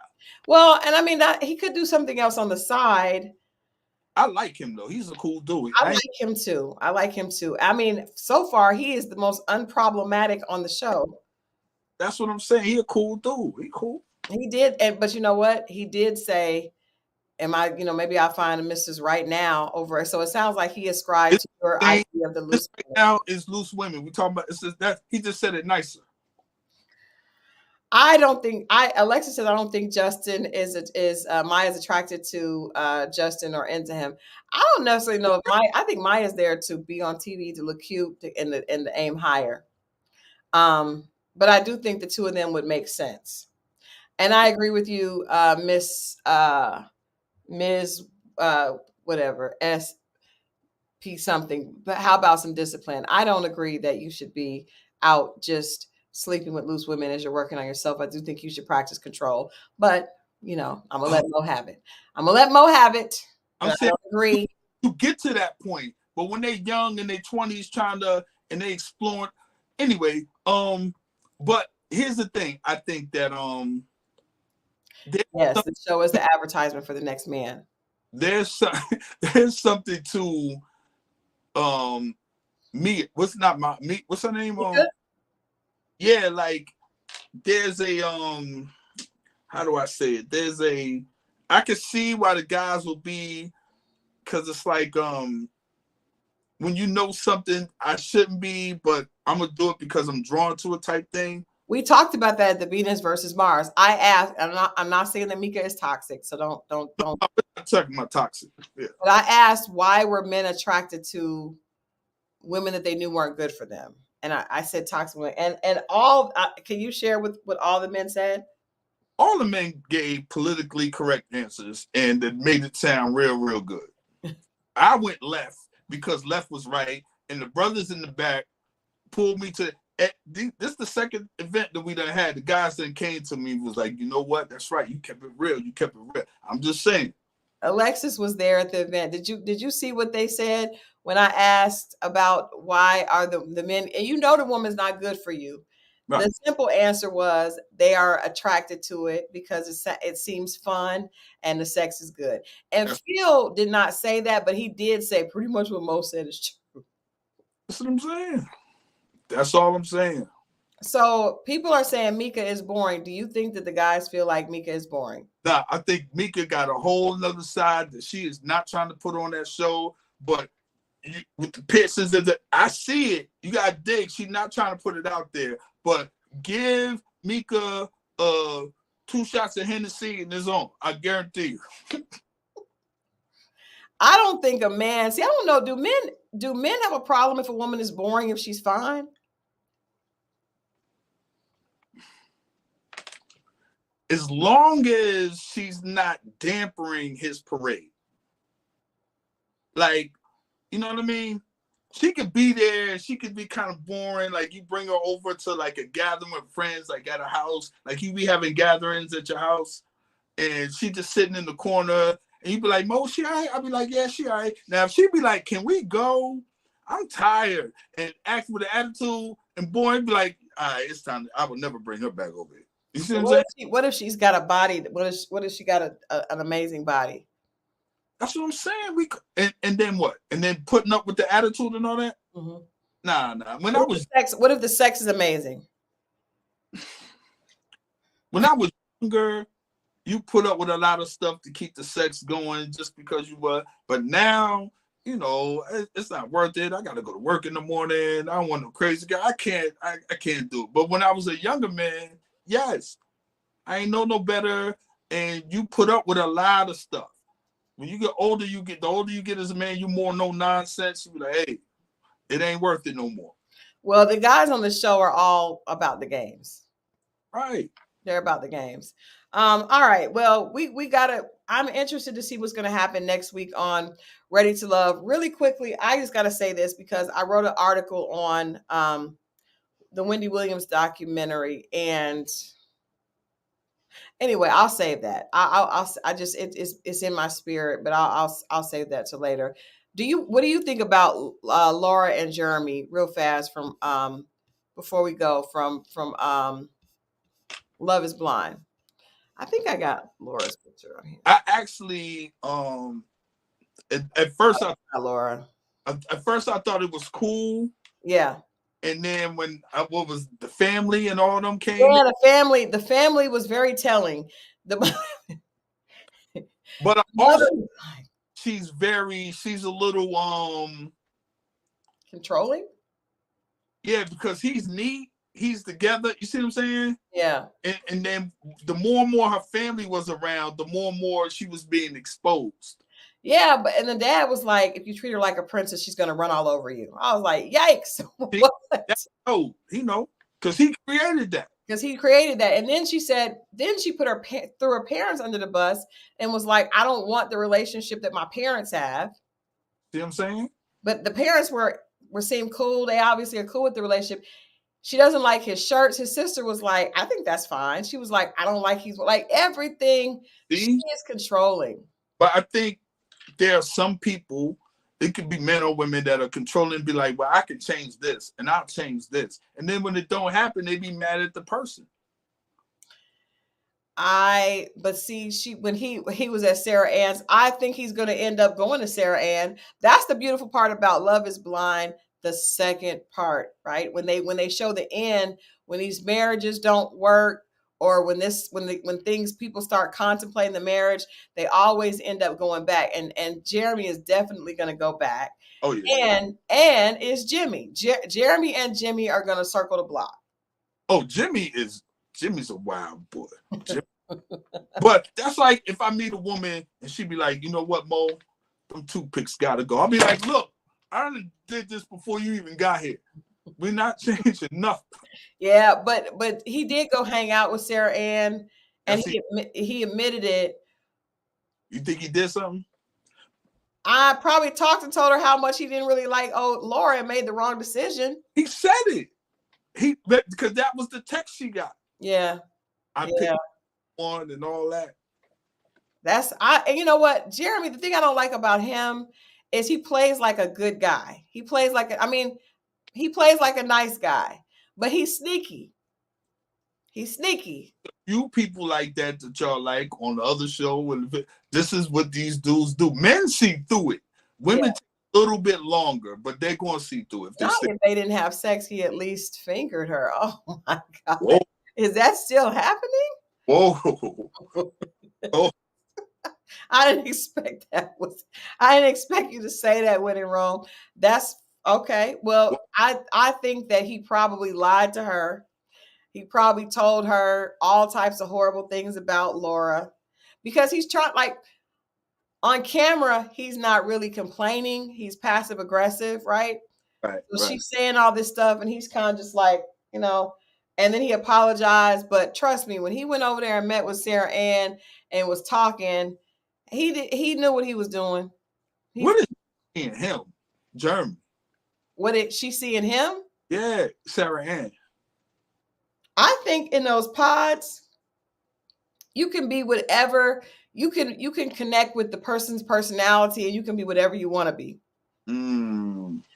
Well, and I mean, he could do something else on the side. I like him, though. He's a cool dude. I like him too. I mean, so far, he is the most unproblematic on the show. That's what I'm saying. He a cool dude. He cool. He did. But you know what? He did say, maybe I'll find a Mrs. Right Now over it. So it sounds like he ascribed to your idea of the loose women. Right now is loose women. We talking about that. He just said it nicer. Alexis says, I don't think Justin is Maya's attracted to Justin or into him. I don't necessarily know if I think Maya's there to be on TV, to look cute and to aim higher. But I do think the two of them would make sense. And I agree with you, Ms. Whatever, SP something. But how about some discipline? I don't agree that you should be out just sleeping with loose women as you're working on yourself. I do think you should practice control. But, I'm going to let Mo have it. I'm saying, agree. You get to that point. But when they're young in their 20s and they exploring. Anyway, but here's the thing. I think that yes, the show is the advertisement for the next man. There's something to me. What's her name? Yeah, like there's a how do I say it? I can see why the guys will be, because it's like when you know something I shouldn't be, but I'm gonna do it because I'm drawn to it type thing. We talked about that at the Venus versus Mars. I asked, I'm not saying that Mika is toxic, so don't. I'm not talking about toxic. Yeah. But I asked, why were men attracted to women that they knew weren't good for them? And I said toxic women. And all, can you share what all the men said? All the men gave politically correct answers, and it made it sound real good. I went left because left was right, and the brothers in the back pulled me to. This is the second event that we done had. The guys that came to me was like, you know what? That's right. You kept it real. You kept it real. I'm just saying. Alexis was there at the event. Did you see what they said when I asked about why are the men, and you know the woman's not good for you? Right. The simple answer was they are attracted to it because it seems fun and the sex is good. And Phil did not say that, but he did say pretty much what Mo said is true. That's what I'm saying. That's all I'm saying. So people are saying Mika is boring. Do you think that the guys feel like Mika is boring? Nah, I think Mika got a whole nother side that she is not trying to put on that show, but with the pictures of I see it. You got to dig. She's not trying to put it out there, but give Mika 2 shots of Hennessy and it's on. I guarantee you. I don't think a man. See, I don't know. Do men have a problem if a woman is boring if she's fine? As long as she's not dampering his parade. Like, you know what I mean? She could be there. She could be kind of boring. Like, you bring her over to like a gathering with friends, like at a house. Like, you be having gatherings at your house, and she just sitting in the corner. And you be like, Mo, she all right? I'll be like, yeah, she all right. Now, if she be like, can we go? I'm tired. And act with an attitude. And boy, be like, all right, it's time. I would never bring her back over here. You see what I'm saying? What if she's got a body? What if she got an amazing body? That's what I'm saying. And then what? And then putting up with the attitude and all that? Mm-hmm. Nah. What if the sex is amazing? When I was younger, you put up with a lot of stuff to keep the sex going just because you were. But now, you know, it's not worth it. I got to go to work in the morning. I don't want no crazy guy. I can't do it. But when I was a younger man, yes, I ain't know no better. And you put up with a lot of stuff. When you get older, the older you get as a man, you more no nonsense. You be like, hey, it ain't worth it no more. Well, the guys on the show are all about the games. Right. They're about the games. All right. Well, we gotta. I'm interested to see what's going to happen next week on Ready to Love. Really quickly, I just got to say this because I wrote an article on the Wendy Williams documentary, and anyway, I'll save that. It's in my spirit, but I'll save that till later. What do you think about Laura and Jeremy real fast from before we go from Love is Blind? I think I got Laura's picture on here. I actually at first Laura. At first I thought it was cool. Yeah. And then when what was the family and all of them came? Yeah, the family was very telling. But also, she's a little controlling. Yeah, because he's neat. He's together. You see what I'm saying? Yeah. And then the more and more her family was around, the more and more she was being exposed. Yeah, and the dad was like, if you treat her like a princess, she's going to run all over you. I was like, yikes. He know, because he created that. And then she said, she put threw her parents under the bus and was like, I don't want the relationship that my parents have. See what I'm saying? But the parents seemed cool. They obviously are cool with the relationship. She doesn't like his shirts. His sister was like, I think that's fine. She was like, I don't like he's like everything. She is controlling. But I think there are some people, it could be men or women that are controlling and be like, well, I can change this and I'll change this. And then when it don't happen, they be mad at the person. But see, when he was at Sarah Ann's, I think he's going to end up going to Sarah Ann. That's the beautiful part about Love is Blind. The second part, right? When they show the end, when these marriages don't work, or when people start contemplating the marriage, they always end up going back. And Jeremy is definitely going to go back. Oh yeah. And it's Jimmy. Jeremy and Jimmy are going to circle the block. Oh, Jimmy's a wild boy. But that's like if I meet a woman and she be like, you know what, Mo, them toothpicks gotta go. I'll be like, look, I already did this before you even got here. We're not changing nothing. Yeah, but he did go hang out with Sarah Ann, and he admitted it. You think he did something? I probably talked and told her how much he didn't really like Laura and made the wrong decision. He said it. Because that was the text she got. Yeah. I picked one and all that. And you know what, Jeremy, the thing I don't like about him is he plays like a good guy. He plays like a nice guy, but he's sneaky. He's sneaky. You people like that y'all like on the other show. This is what these dudes do. Men see through it. Women take a little bit longer, but they're going to see through it. If they didn't have sex, he at least fingered her. Oh my God. Whoa. Is that still happening? Whoa. Oh. I didn't expect that. I didn't expect you to say that when in Rome. That's okay. Well, I think that he probably lied to her. He probably told her all types of horrible things about Laura, because he's trying, like, on camera, he's not really complaining. He's passive aggressive, right? Right. So she's saying all this stuff, and he's kind of just like, and then he apologized. But trust me, when he went over there and met with Sarah Ann and was talking, he knew what he was doing. What is she in him, Jeremy? What did she see in him? Yeah, Sarah Ann. I think in those pods, you can be whatever. You can connect with the person's personality, and you can be whatever you want to be.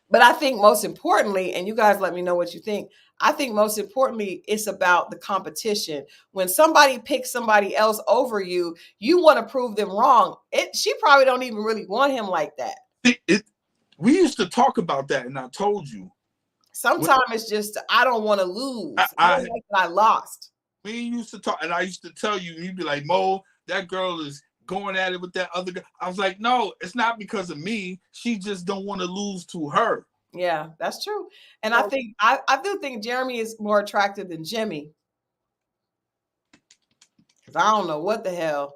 But I think most importantly, and you guys let me know what you think, I think most importantly, it's about the competition. When somebody picks somebody else over you, you want to prove them wrong. She probably don't even really want him like that. We used to talk about that, and I told you. Sometimes it's just, I don't want to lose. I lost. We used to talk, and I used to tell you, you'd be like, Mo, that girl is going at it with that other girl. I was like, no, it's not because of me. She just don't want to lose to her. Yeah, that's true. And I think I do think Jeremy is more attractive than Jimmy. Because I don't know what the hell.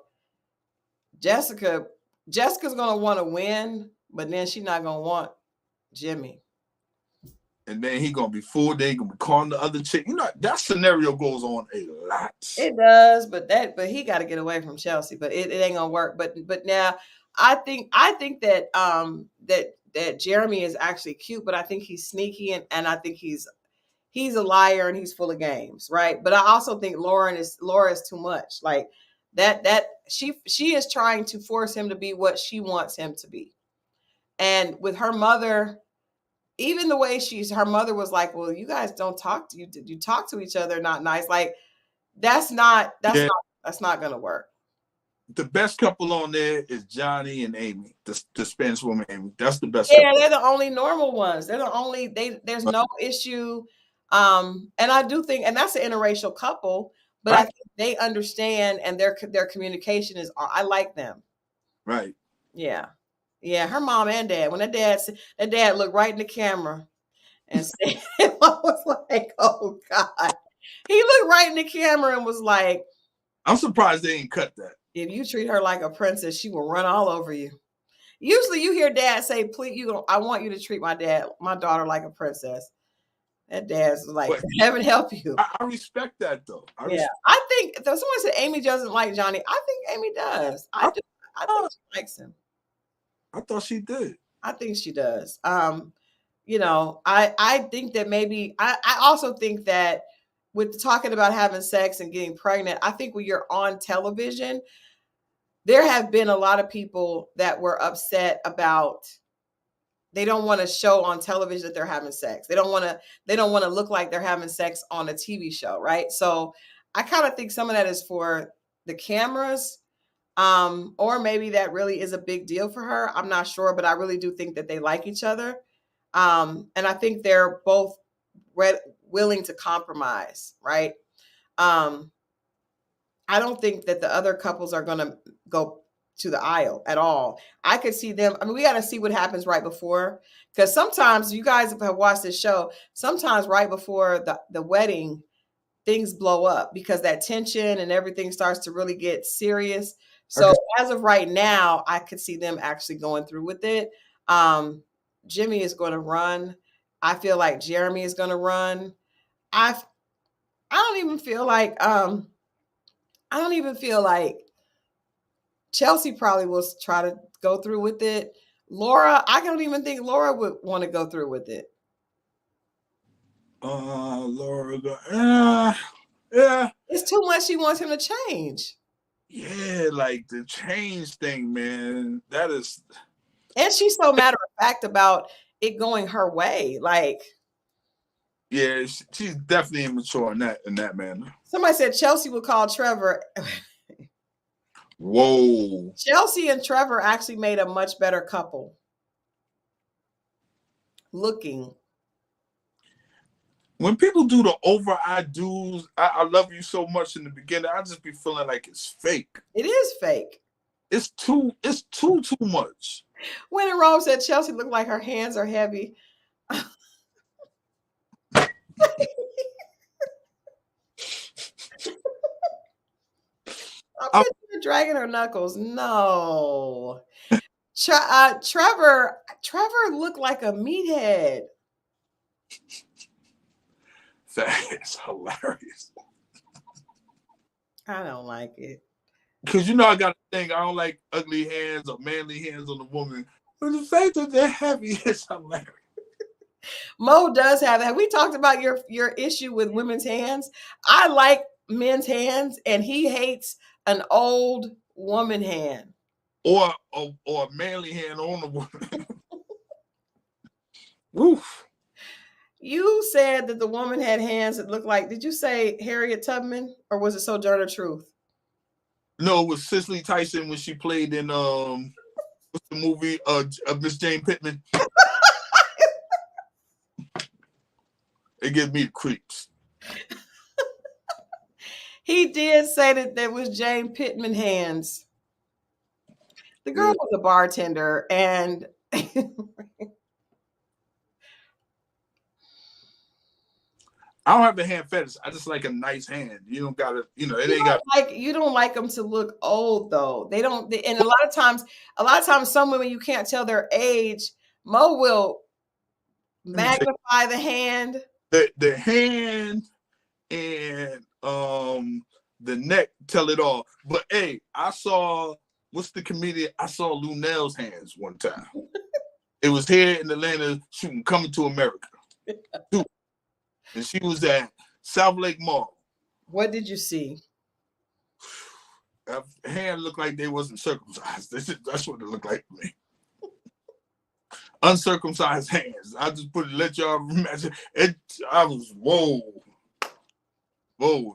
Jessica's gonna want to win, but then she's not gonna want Jimmy. And then he gonna be fooled. They gonna be calling the other chick. That scenario goes on a lot. It does, but he got to get away from Chelsea. But it ain't gonna work. But now I think that that Jeremy is actually cute, but I think he's sneaky, and I think he's a liar, and he's full of games, right? But I also think Laura is too much. Like that she is trying to force him to be what she wants him to be, and with her mother. Even the way her mother was like, well, you guys don't talk to you talk to each other, not nice. Like that's not gonna work. The best couple on there is Johnny and Amy, the Spanish woman Amy. That's the best. Yeah, couple. They're the only normal ones. They're the only there's no issue. And I do think, and that's an interracial couple, but I think they understand, and their communication is, I like them. Right. Yeah. Yeah, her mom and dad. When that dad looked right in the camera and said, I was like, oh God. He looked right in the camera and was like, I'm surprised they ain't cut that. If you treat her like a princess, she will run all over you. Usually you hear dad say, please, I want you to treat my daughter like a princess. That dad's like, heaven help you. I respect that though. I think if someone said Amy doesn't like Johnny, I think Amy does. I think she likes him. I thought she did. I think she does. I think that maybe I also think that with talking about having sex and getting pregnant, I think when you're on television, there have been a lot of people that were upset about, they don't want to show on television that they're having sex. They don't want to look like they're having sex on a TV show, right? So I kind of think some of that is for the cameras. Or maybe that really is a big deal for her. I'm not sure, but I really do think that they like each other. And I think they're both willing to compromise, right? I don't think that the other couples are going to go to the aisle at all. I could see them. I mean, we got to see what happens right before, because sometimes you guys have watched this show. Sometimes right before the wedding, things blow up because that tension and everything starts to really get serious. So as of right now, I could see them actually going through with it. Jimmy is going to run. I feel like Jeremy is going to run. I don't even feel like Chelsea probably will try to go through with it. Laura, I don't even think Laura would want to go through with it. Laura, yeah. It's too much she wants him to change. Yeah, like the change thing, man. That is. And she's so matter of fact about it going her way. Like, yeah, she's definitely immature in that manner. Somebody said Chelsea would call Trevor. Whoa. Chelsea and Trevor actually made a much better couple. Looking. When people do the over I do's, I love you so much in the beginning, I just be feeling like it's fake. It is fake. It's too much. When in Rome said Chelsea looked like her hands are heavy. I'm dragging her knuckles. No. Trevor looked like a meathead. That is hilarious. I don't like it. Because I got a thing. I don't like ugly hands or manly hands on a woman. But the fact that they're heavy is hilarious. Moe does have that. We talked about your issue with women's hands. I like men's hands, and he hates an old woman hand. Or a manly hand on a woman. Woof. You said that the woman had hands that looked like, did you say Harriet Tubman, or was it Sojourner Truth? No, it was Cicely Tyson when she played in what's the movie of Miss Jane Pittman. It gives me the creeps. He did say that there was Jane Pittman hands. The girl was a bartender, and I don't have a hand fetish. I just like a nice hand. You don't gotta, it ain't got. You don't like them to look old though. They don't. And a lot of times, some women you can't tell their age. Moe will magnify the hand. The hand and the neck tell it all. But hey, I saw what's the comedian? I saw Lunel's hands one time. It was here in Atlanta shooting Coming to America. And she was at South Lake Mall. What did you see? Her hand looked like they wasn't circumcised. That's what it looked like to me. Uncircumcised hands. I just let y'all imagine it. I was whoa.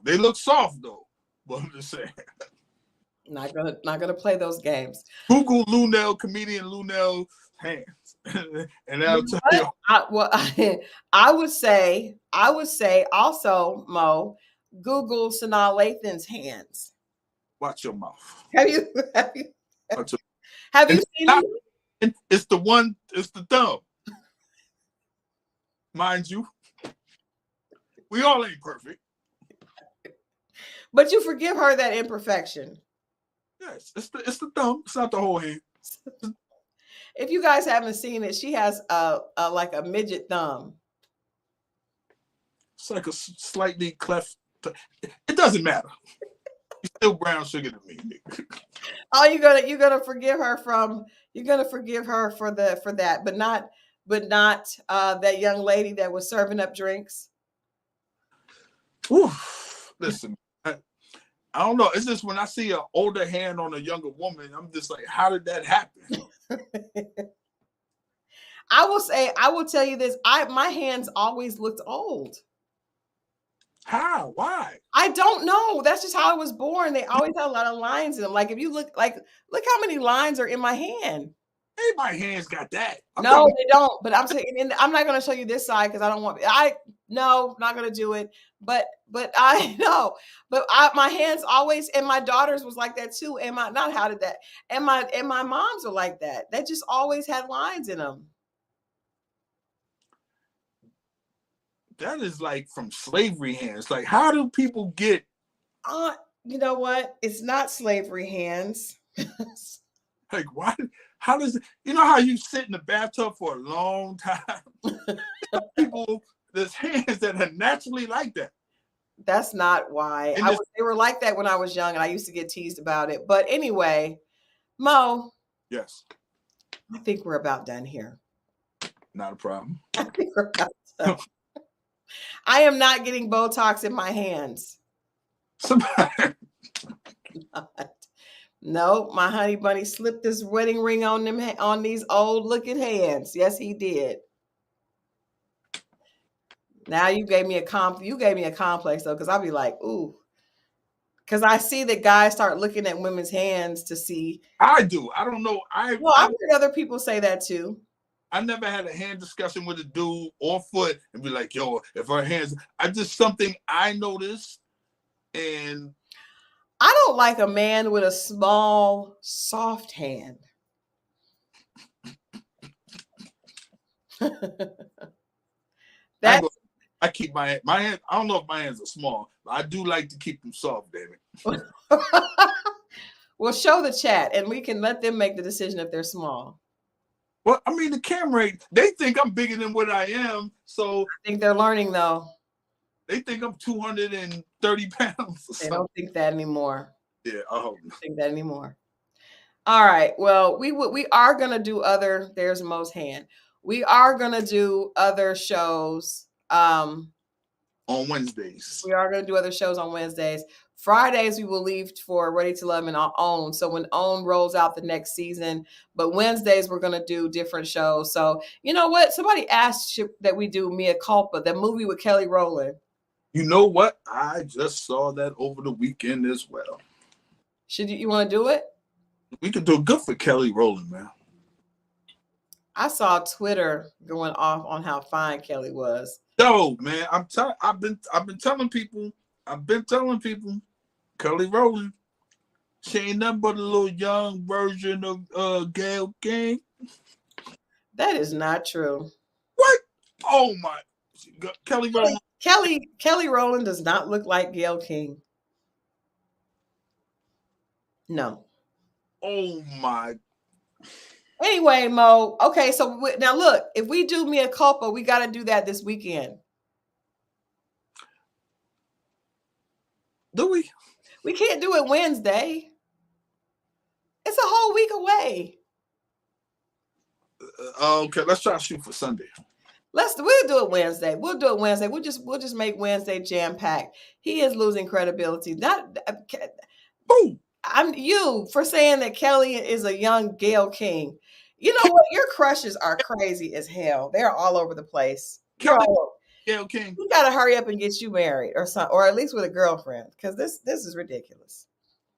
They look soft though, but I'm just saying. Not gonna play those games. Google comedian Lunel hands, and that'll tell you. I would say also, Moe, Google Sanaa Lathan's hands. Watch your mouth. Have you seen it? It's the thumb. Mind you, we all ain't perfect. But you forgive her that imperfection. Yes, it's the thumb. It's not the whole hand. If you guys haven't seen it, she has like a midget thumb. It's like a slightly cleft. It doesn't matter. You're still brown sugar to me. Oh, you're gonna forgive her for that, but not that young lady that was serving up drinks. Whew. Listen, I don't know. It's just when I see an older hand on a younger woman, I'm just like, how did that happen? I will tell you this. My hands always looked old. How? Why? I don't know. That's just how I was born. They always had a lot of lines in them. Like if you look how many lines are in my hand. Hey, my hands got that. No, they don't. But I'm saying, and I'm not going to show you this side because I don't want. No, not going to do it. But I know. But my hands always, and my daughters was like that too. And my not how did that? And my moms are like that. They just always had lines in them. That is like from slavery hands. Like, how do people get? You know what? It's not slavery hands. Like, why? How does it? You know how you sit in the bathtub for a long time? People, there's hands that are naturally like that. That's not why. They were like that when I was young, and I used to get teased about it. But anyway, Mo. Yes. I think we're about done here. Not a problem. I think we're about done. I am not getting Botox in my hands. Somebody. No, my honey bunny slipped this wedding ring on them on these old looking hands. Yes, he did. Now you gave me a complex though, because I'll be like, ooh. Because I see that guys start looking at women's hands to see. I do. I don't know. I've heard other people say that too. I never had a hand discussion with a dude or foot and be like, yo, if her hands, something I noticed. And I don't like a man with a small, soft hand. I keep my hand. I don't know if my hands are small, but I do like to keep them soft, damn it. Well, show the chat and we can let them make the decision if they're small. Well, I mean, the camera, they think I'm bigger than what I am. So I think they're learning though. They think I'm 230 pounds. They don't think that anymore. Yeah, I hope not. Think that anymore. All right. Well, we are gonna do other. There's Mo's hand. We are gonna do other shows. On Wednesdays. We are gonna do other shows on Wednesdays. Fridays we will leave for Ready to Love and OWN. So when OWN rolls out the next season, but Wednesdays we're gonna do different shows. So you know what? Somebody asked that we do Mea Culpa, that movie with Kelly Rowland. You know what? I just saw that over the weekend as well. Should you want to do it? We could do good for Kelly Rowland, man. I saw Twitter going off on how fine Kelly was. No, man, I've been telling people, Kelly Rowland, she ain't nothing but a little young version of Gayle King. That is not true. What? Oh my, Kelly Rowland. Kelly Rowland does not look like Gayle King. No. Oh my. Anyway, Mo. Okay, so now look, if we do Mea Culpa, we got to do that this weekend. Do we? We can't do it Wednesday. It's a whole week away. Okay, let's try to shoot for Sunday. We'll do it Wednesday. We'll do it Wednesday. We'll just make Wednesday jam packed. He is losing credibility. I'm you for saying that Kelly is a young Gayle King. You know what? Your crushes are crazy as hell. They're all over the place. Gayle King. You gotta hurry up and get you married or something, or at least with a girlfriend, because this is ridiculous.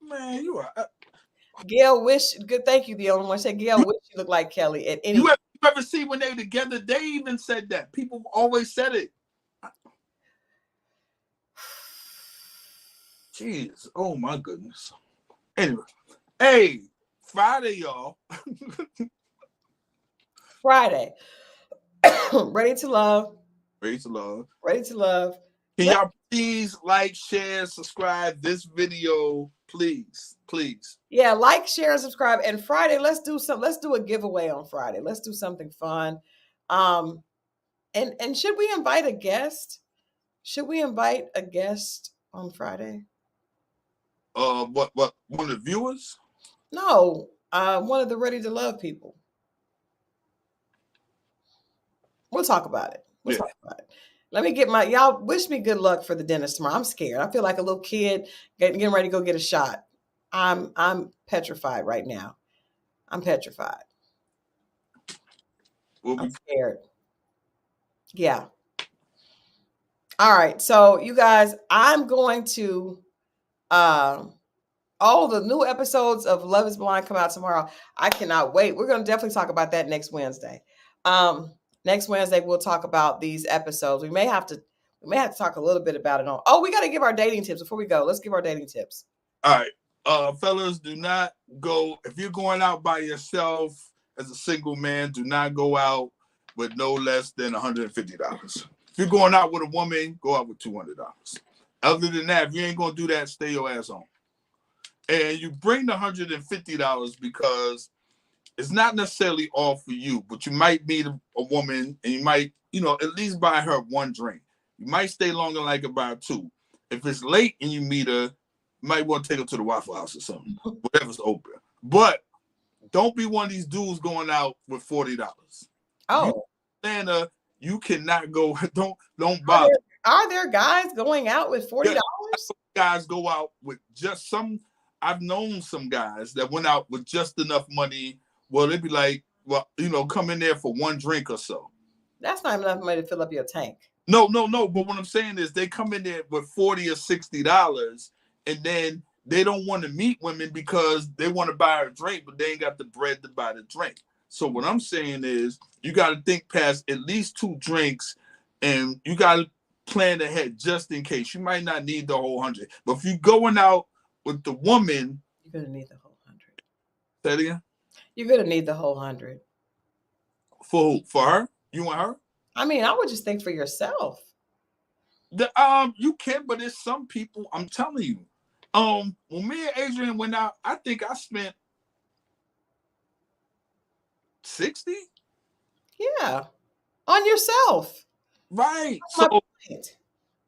Man, you are. Gayle good. Thank you. The only one said Gayle wish you looked like Kelly at any. You ever see when they were together? They even said that. People always said it. Jeez. Oh my goodness. Anyway, hey, Friday, y'all. Friday. Ready to love. Ready to love. Ready to love. Can y'all please like, share, subscribe this video, please, please. Yeah, like, share, and subscribe. And Friday, let's do a giveaway on Friday. Let's do something fun. And should we invite a guest? Should we invite a guest on Friday? What one of the viewers? No, one of the Ready to Love people. We'll talk about it. Talk about it. Let me get y'all wish me good luck for the dentist tomorrow. I'm scared. I feel like a little kid getting ready to go get a shot. I'm petrified right now. I'm petrified. I'm scared. Yeah. All right. So you guys, I'm going to Oh, the new episodes of Love is Blind come out tomorrow. I cannot wait. We're going to definitely talk about that next Wednesday. Next Wednesday we'll talk about these episodes. We may have to talk a little bit about it on. Oh, we got to give our dating tips before we go. Let's give our dating tips. All right. Fellas, do not go if you're going out by yourself as a single man, do not go out with no less than $150. If you're going out with a woman, go out with $200. Other than that, if you ain't gonna do that, stay your ass home. And you bring the $150 because it's not necessarily all for you, but you might meet a woman and you might, at least buy her one drink. You might stay longer, like about two. If it's late and you meet her, you might want to take her to the Waffle House or something, whatever's open. But don't be one of these dudes going out with $40. Oh, Santa, you cannot go. Don't bother. Are there guys going out with $40? Guys go out with just some. I've known some guys that went out with just enough money. Well, they'd be like, come in there for one drink or so. That's not enough money to fill up your tank. No. But what I'm saying is they come in there with $40 or $60, and then they don't want to meet women because they want to buy her a drink, but they ain't got the bread to buy the drink. So what I'm saying is you got to think past at least 2 drinks, and you got to plan ahead just in case. You might not need the whole 100. But if you're going out with the woman, you're going to need the whole 100. Say it again? You're going to need the whole 100. For who? For her? You and her? I mean, I would just think for yourself. You can, but there's some people, I'm telling you. When me and Adrian went out, I think I spent 60. Yeah, on yourself. Right. So,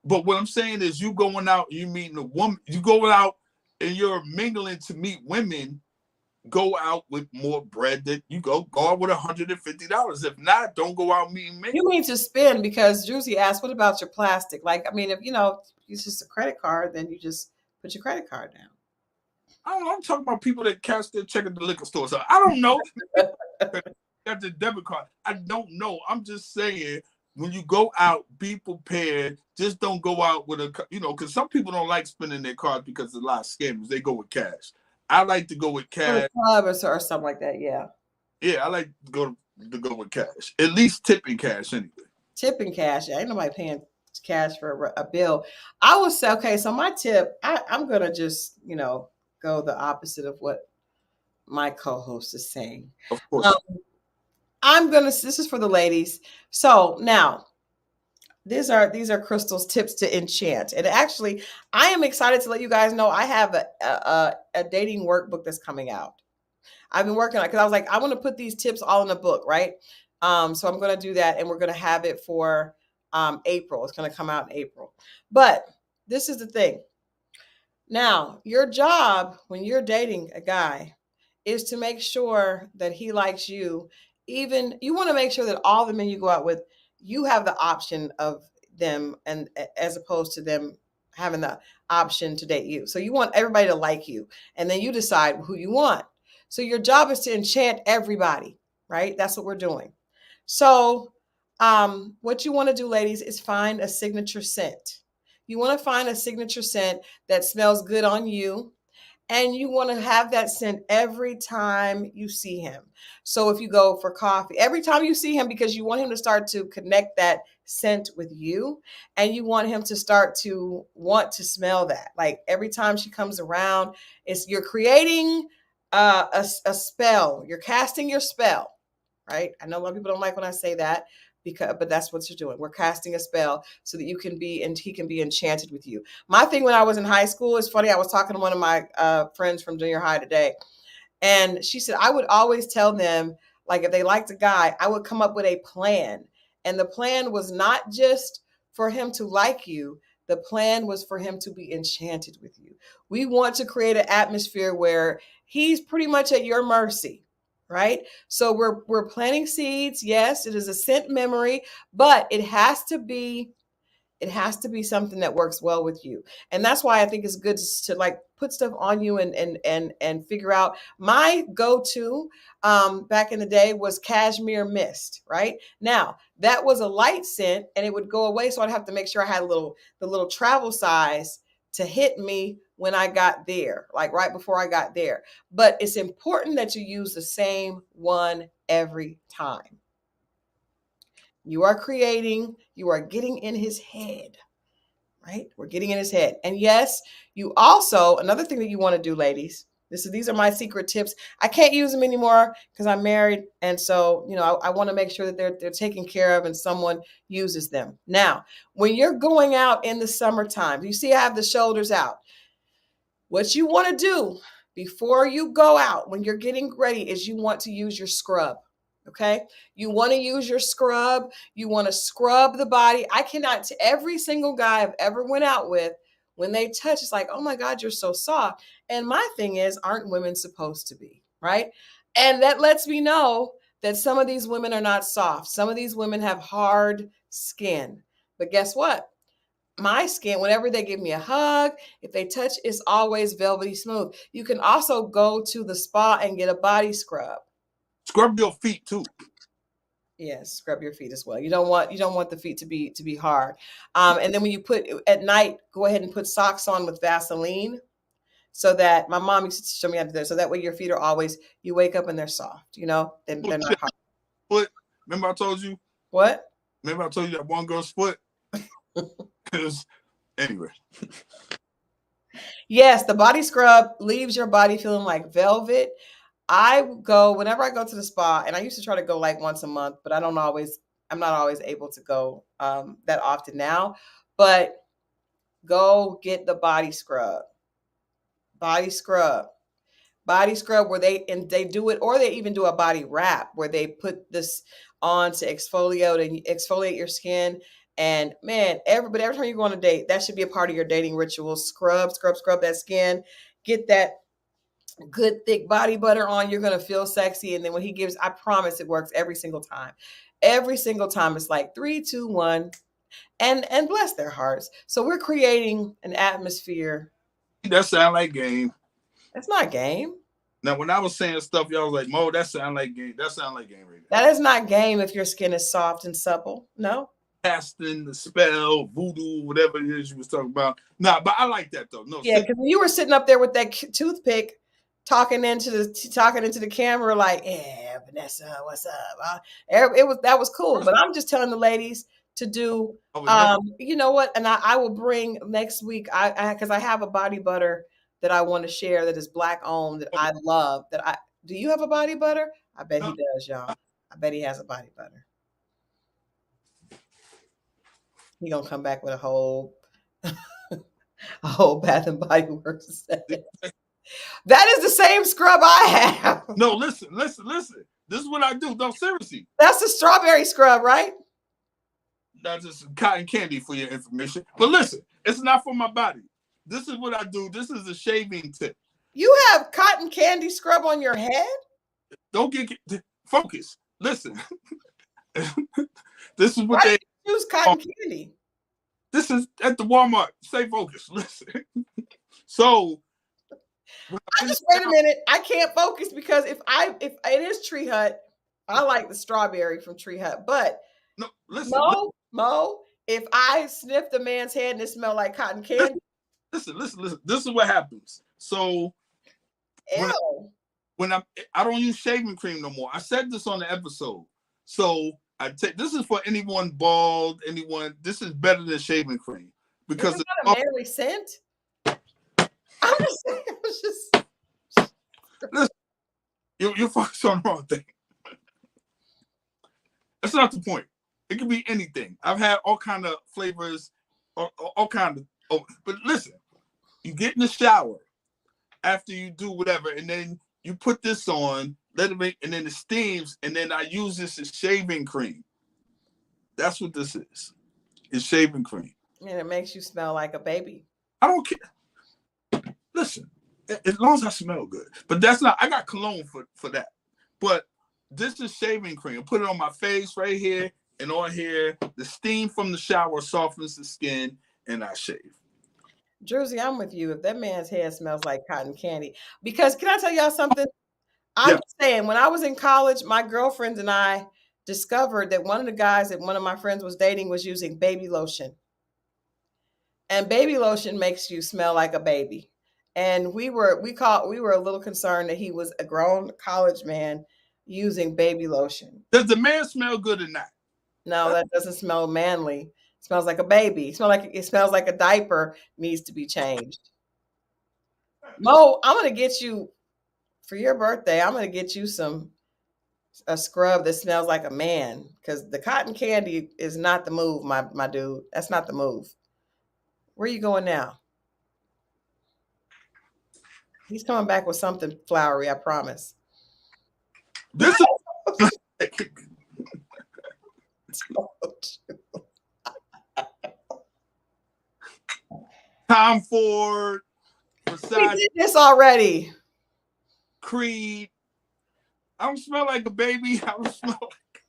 but what I'm saying is, you going out, you meeting a woman, you going out and you're mingling to meet women. Go out with more bread that you go out with $150. If not, don't go out meeting men. You mean to spend, because Juicy asked, what about your plastic? Like, I mean, if it's just a credit card, then you just put your credit card down. I don't know. I'm talking about people that cash their check at the liquor store. So I don't know. Got the debit card. I don't know. I'm just saying, when you go out, be prepared. Just don't go out with because some people don't like spending their cards because there's a lot of scammers. They go with cash. I like to go with cash. Club or something like that, yeah. Yeah, I like to go with cash. At least tipping cash anyway. Tipping cash. Yeah, ain't nobody paying cash for a bill. I would say, okay, so my tip, I'm going to just, go the opposite of what my co-host is saying. Of course. This is for the ladies. So now, these are Christal's tips to enchant. And actually, I am excited to let you guys know I have a dating workbook that's coming out. I've been working on it because I was like, I want to put these tips all in a book, right? So I'm going to do that, and we're going to have it for April. It's going to come out in April. But this is the thing. Now, your job when you're dating a guy is to make sure that he likes you. Even you want to make sure that all the men you go out with, you have the option of them, and as opposed to them having the option to date you. So you want everybody to like you, and then you decide who you want. So your job is to enchant everybody, right? That's what we're doing. So what you want to do, ladies, is find a signature scent. You want to find a signature scent that smells good on you. And you want to have that scent every time you see him. So if you go for coffee, every time you see him, because you want him to start to connect that scent with you, and you want him to start to want to smell that. Like every time she comes around, you're creating a spell. You're casting your spell, right? I know a lot of people don't like when I say that, but that's what you're doing. We're casting a spell so that you can be, and he can be enchanted with you. My thing when I was in high school, it's funny. I was talking to one of my friends from junior high today, and she said, I would always tell them, like, if they liked a guy, I would come up with a plan. And the plan was not just for him to like you. The plan was for him to be enchanted with you. We want to create an atmosphere where he's pretty much at your mercy. Right? So we're planting seeds. Yes, it is a scent memory, but it has to be something that works well with you. And that's why I think it's good to like put stuff on you and figure out. My go-to back in the day was cashmere mist, right? Now, that was a light scent and it would go away. So I'd have to make sure I had the little travel size to hit me when I got there, like right before I got there. But it's important that you use the same one every time. You are getting in his head, right? We're getting in his head. And yes, you also, another thing that you want to do, ladies, these are my secret tips. I can't use them anymore because I'm married. And so, I want to make sure that they're taken care of and someone uses them. Now, when you're going out in the summertime, you see I have the shoulders out. What you want to do before you go out, when you're getting ready, is you want to use your scrub. Okay. You want to use your scrub. You want to scrub the body. Every single guy I've ever went out with, when they touch, it's like, oh my God, you're so soft. And my thing is, aren't women supposed to be? Right. And that lets me know that some of these women are not soft. Some of these women have hard skin. But guess what? My skin, whenever they give me a hug, if they touch, it's always velvety smooth. You can also go to the spa and get a body scrub. Scrub your feet too. Yes, scrub your feet as well. You don't want the feet to be hard. And then when you put at night, go ahead and put socks on with Vaseline, so that my mom used to show me how to do that. So that way your feet are always, you wake up and they're soft. They're not hard. Foot. Remember I told you? What? Remember I told you that one girl's foot? Because anyway. Yes, the body scrub leaves your body feeling like velvet. Whenever I go to the spa, and I used to try to go like once a month, but I'm not always able to go that often now. But go get the body scrub. Body scrub where they do it, or they even do a body wrap where they put this on to exfoliate your skin. And man, every time you go on a date, that should be a part of your dating ritual. Scrub that skin. Get that good thick body butter on. You're going to feel sexy. And then when he gives, I promise it works every single time. Every single time. It's like 3, 2, 1, and bless their hearts. So we're creating an atmosphere. That sound like game. That's not game. Now, when I was saying stuff, y'all was like, Mo, that sound like game. That sound like game right there. That is not game if your skin is soft and supple. No. Casting the spell, voodoo, whatever it is you was talking about. Nah, but I like that though. No. Yeah, because you were sitting up there with that toothpick, talking into the camera like, yeah, Vanessa, what's up? That was cool. But I'm just telling the ladies to do, you know what? And I will bring next week, because I have a body butter that I want to share that is Black owned, that I love. Do you have a body butter? I bet he does, y'all. I bet he has a body butter. He gonna come back with a whole Bath and Body Works set. That is the same scrub I have. No, listen. This is what I do. No, seriously. That's the strawberry scrub, right? That's just cotton candy for your information. But listen, it's not for my body. This is what I do. This is a shaving tip. You have cotton candy scrub on your head? Don't get focus. Listen. This is what Why they use cotton candy. This is at the Walmart. Stay focused. Listen. So wait a minute. I can't focus because if it is Tree Hut, I like the strawberry from Tree Hut. But no, listen, Mo, if I sniff the man's head and it smells like cotton candy. Listen. This is what happens. So when I don't use shaving cream no more. I said this on the episode. So this is for anyone bald, this is better than shaving cream because it's not a manly scent. I'm just saying, listen, you're focused on the wrong thing. That's not the point. It can be anything. I've had all kind of flavors, all kind of. But listen, you get in the shower after you do whatever, and then you put this on. Let it make, and then it steams, and then I use this as shaving cream. That's what this is. It's shaving cream. And it makes you smell like a baby. I don't care. Listen, as long as I smell good. But that's not, I got cologne for that. But this is shaving cream. Put it on my face right here and on here. The steam from the shower softens the skin, and I shave. Druzy, I'm with you. If that man's hair smells like cotton candy. Because can I tell y'all something? I'm saying, when I was in college, my girlfriends and I discovered that one of the guys that one of my friends was dating was using baby lotion. And baby lotion makes you smell like a baby. and we were a little concerned that he was a grown college man using baby lotion. Does the man smell good or not? No, that doesn't smell manly. It smells like a baby. It smells like a diaper needs to be changed. Mo, I'm gonna get you for your birthday. I'm gonna get you a scrub that smells like a man, because the cotton candy is not the move, my dude. That's not the move. Where are you going now? He's coming back with something flowery, I promise. This is Tom Ford, We Versace, did this already. Creed. I don't smell like a baby. I don't smell like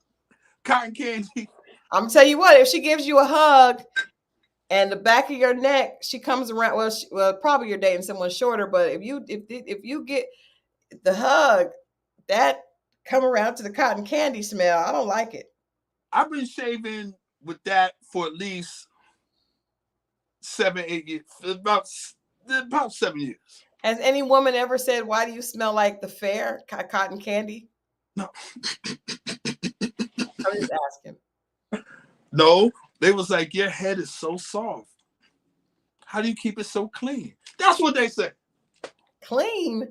cotton candy. I'm gonna tell you what, if she gives you a hug and the back of your neck, she comes around. Well, probably you're dating someone shorter, but if you get the hug, that come around to the cotton candy smell, I don't like it. I've been shaving with that for at least 7, 8 years. About 7 years. Has any woman ever said, "Why do you smell like the fair cotton candy"? No. I'm just asking. No, they was like, your head is so soft. How do you keep it so clean? That's what they say. Clean?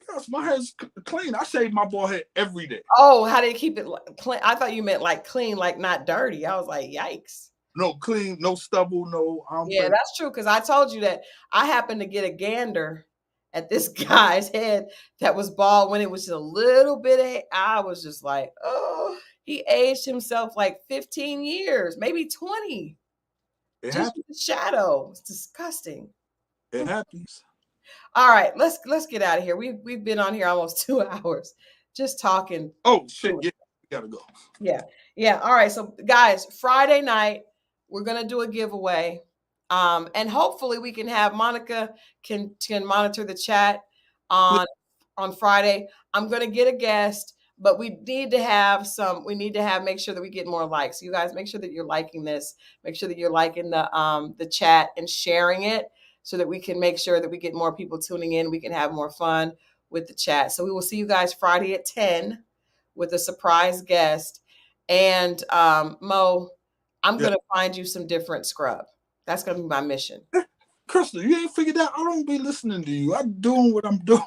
Yes, my hair's clean. I shave my bald head every day. Oh, how do you keep it clean? I thought you meant like clean, like not dirty. I was like, yikes. No clean, no stubble, no. Yeah, that's true, because I told you that I happened to get a gander at this guy's head that was bald when it was just a little bit. I was just like, oh, he aged himself like 15 years, maybe 20. It Just happens. with the shadow. It's disgusting. It happens. All right, let's get out of here. We've been on here almost 2 hours just talking. Oh shit! Yeah, we gotta go. Yeah. All right, so guys, Friday night we're gonna do a giveaway, and hopefully we can have Monica can monitor the chat on Friday. I'm gonna get a guest, but we need to make sure that we get more likes. You guys, make sure that you're liking this. Make sure that you're liking the chat and sharing it, so that we can make sure that we get more people tuning in. We can have more fun with the chat. So we will see you guys Friday at 10 with a surprise guest. And Mo, I'm going to find you some different scrub. That's going to be my mission. Christal, you ain't figured out. I don't be listening to you. I'm doing what I'm doing.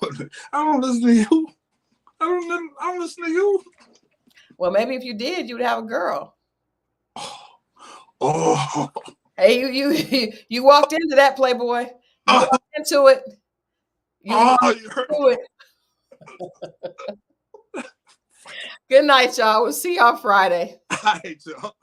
I don't listen to you. I don't listen to you. Well, maybe if you did, you would have a girl. Oh. Hey, you walked into that, Playboy. You walked into it. You walked into it. Good night, y'all. We'll see y'all Friday. All right, y'all.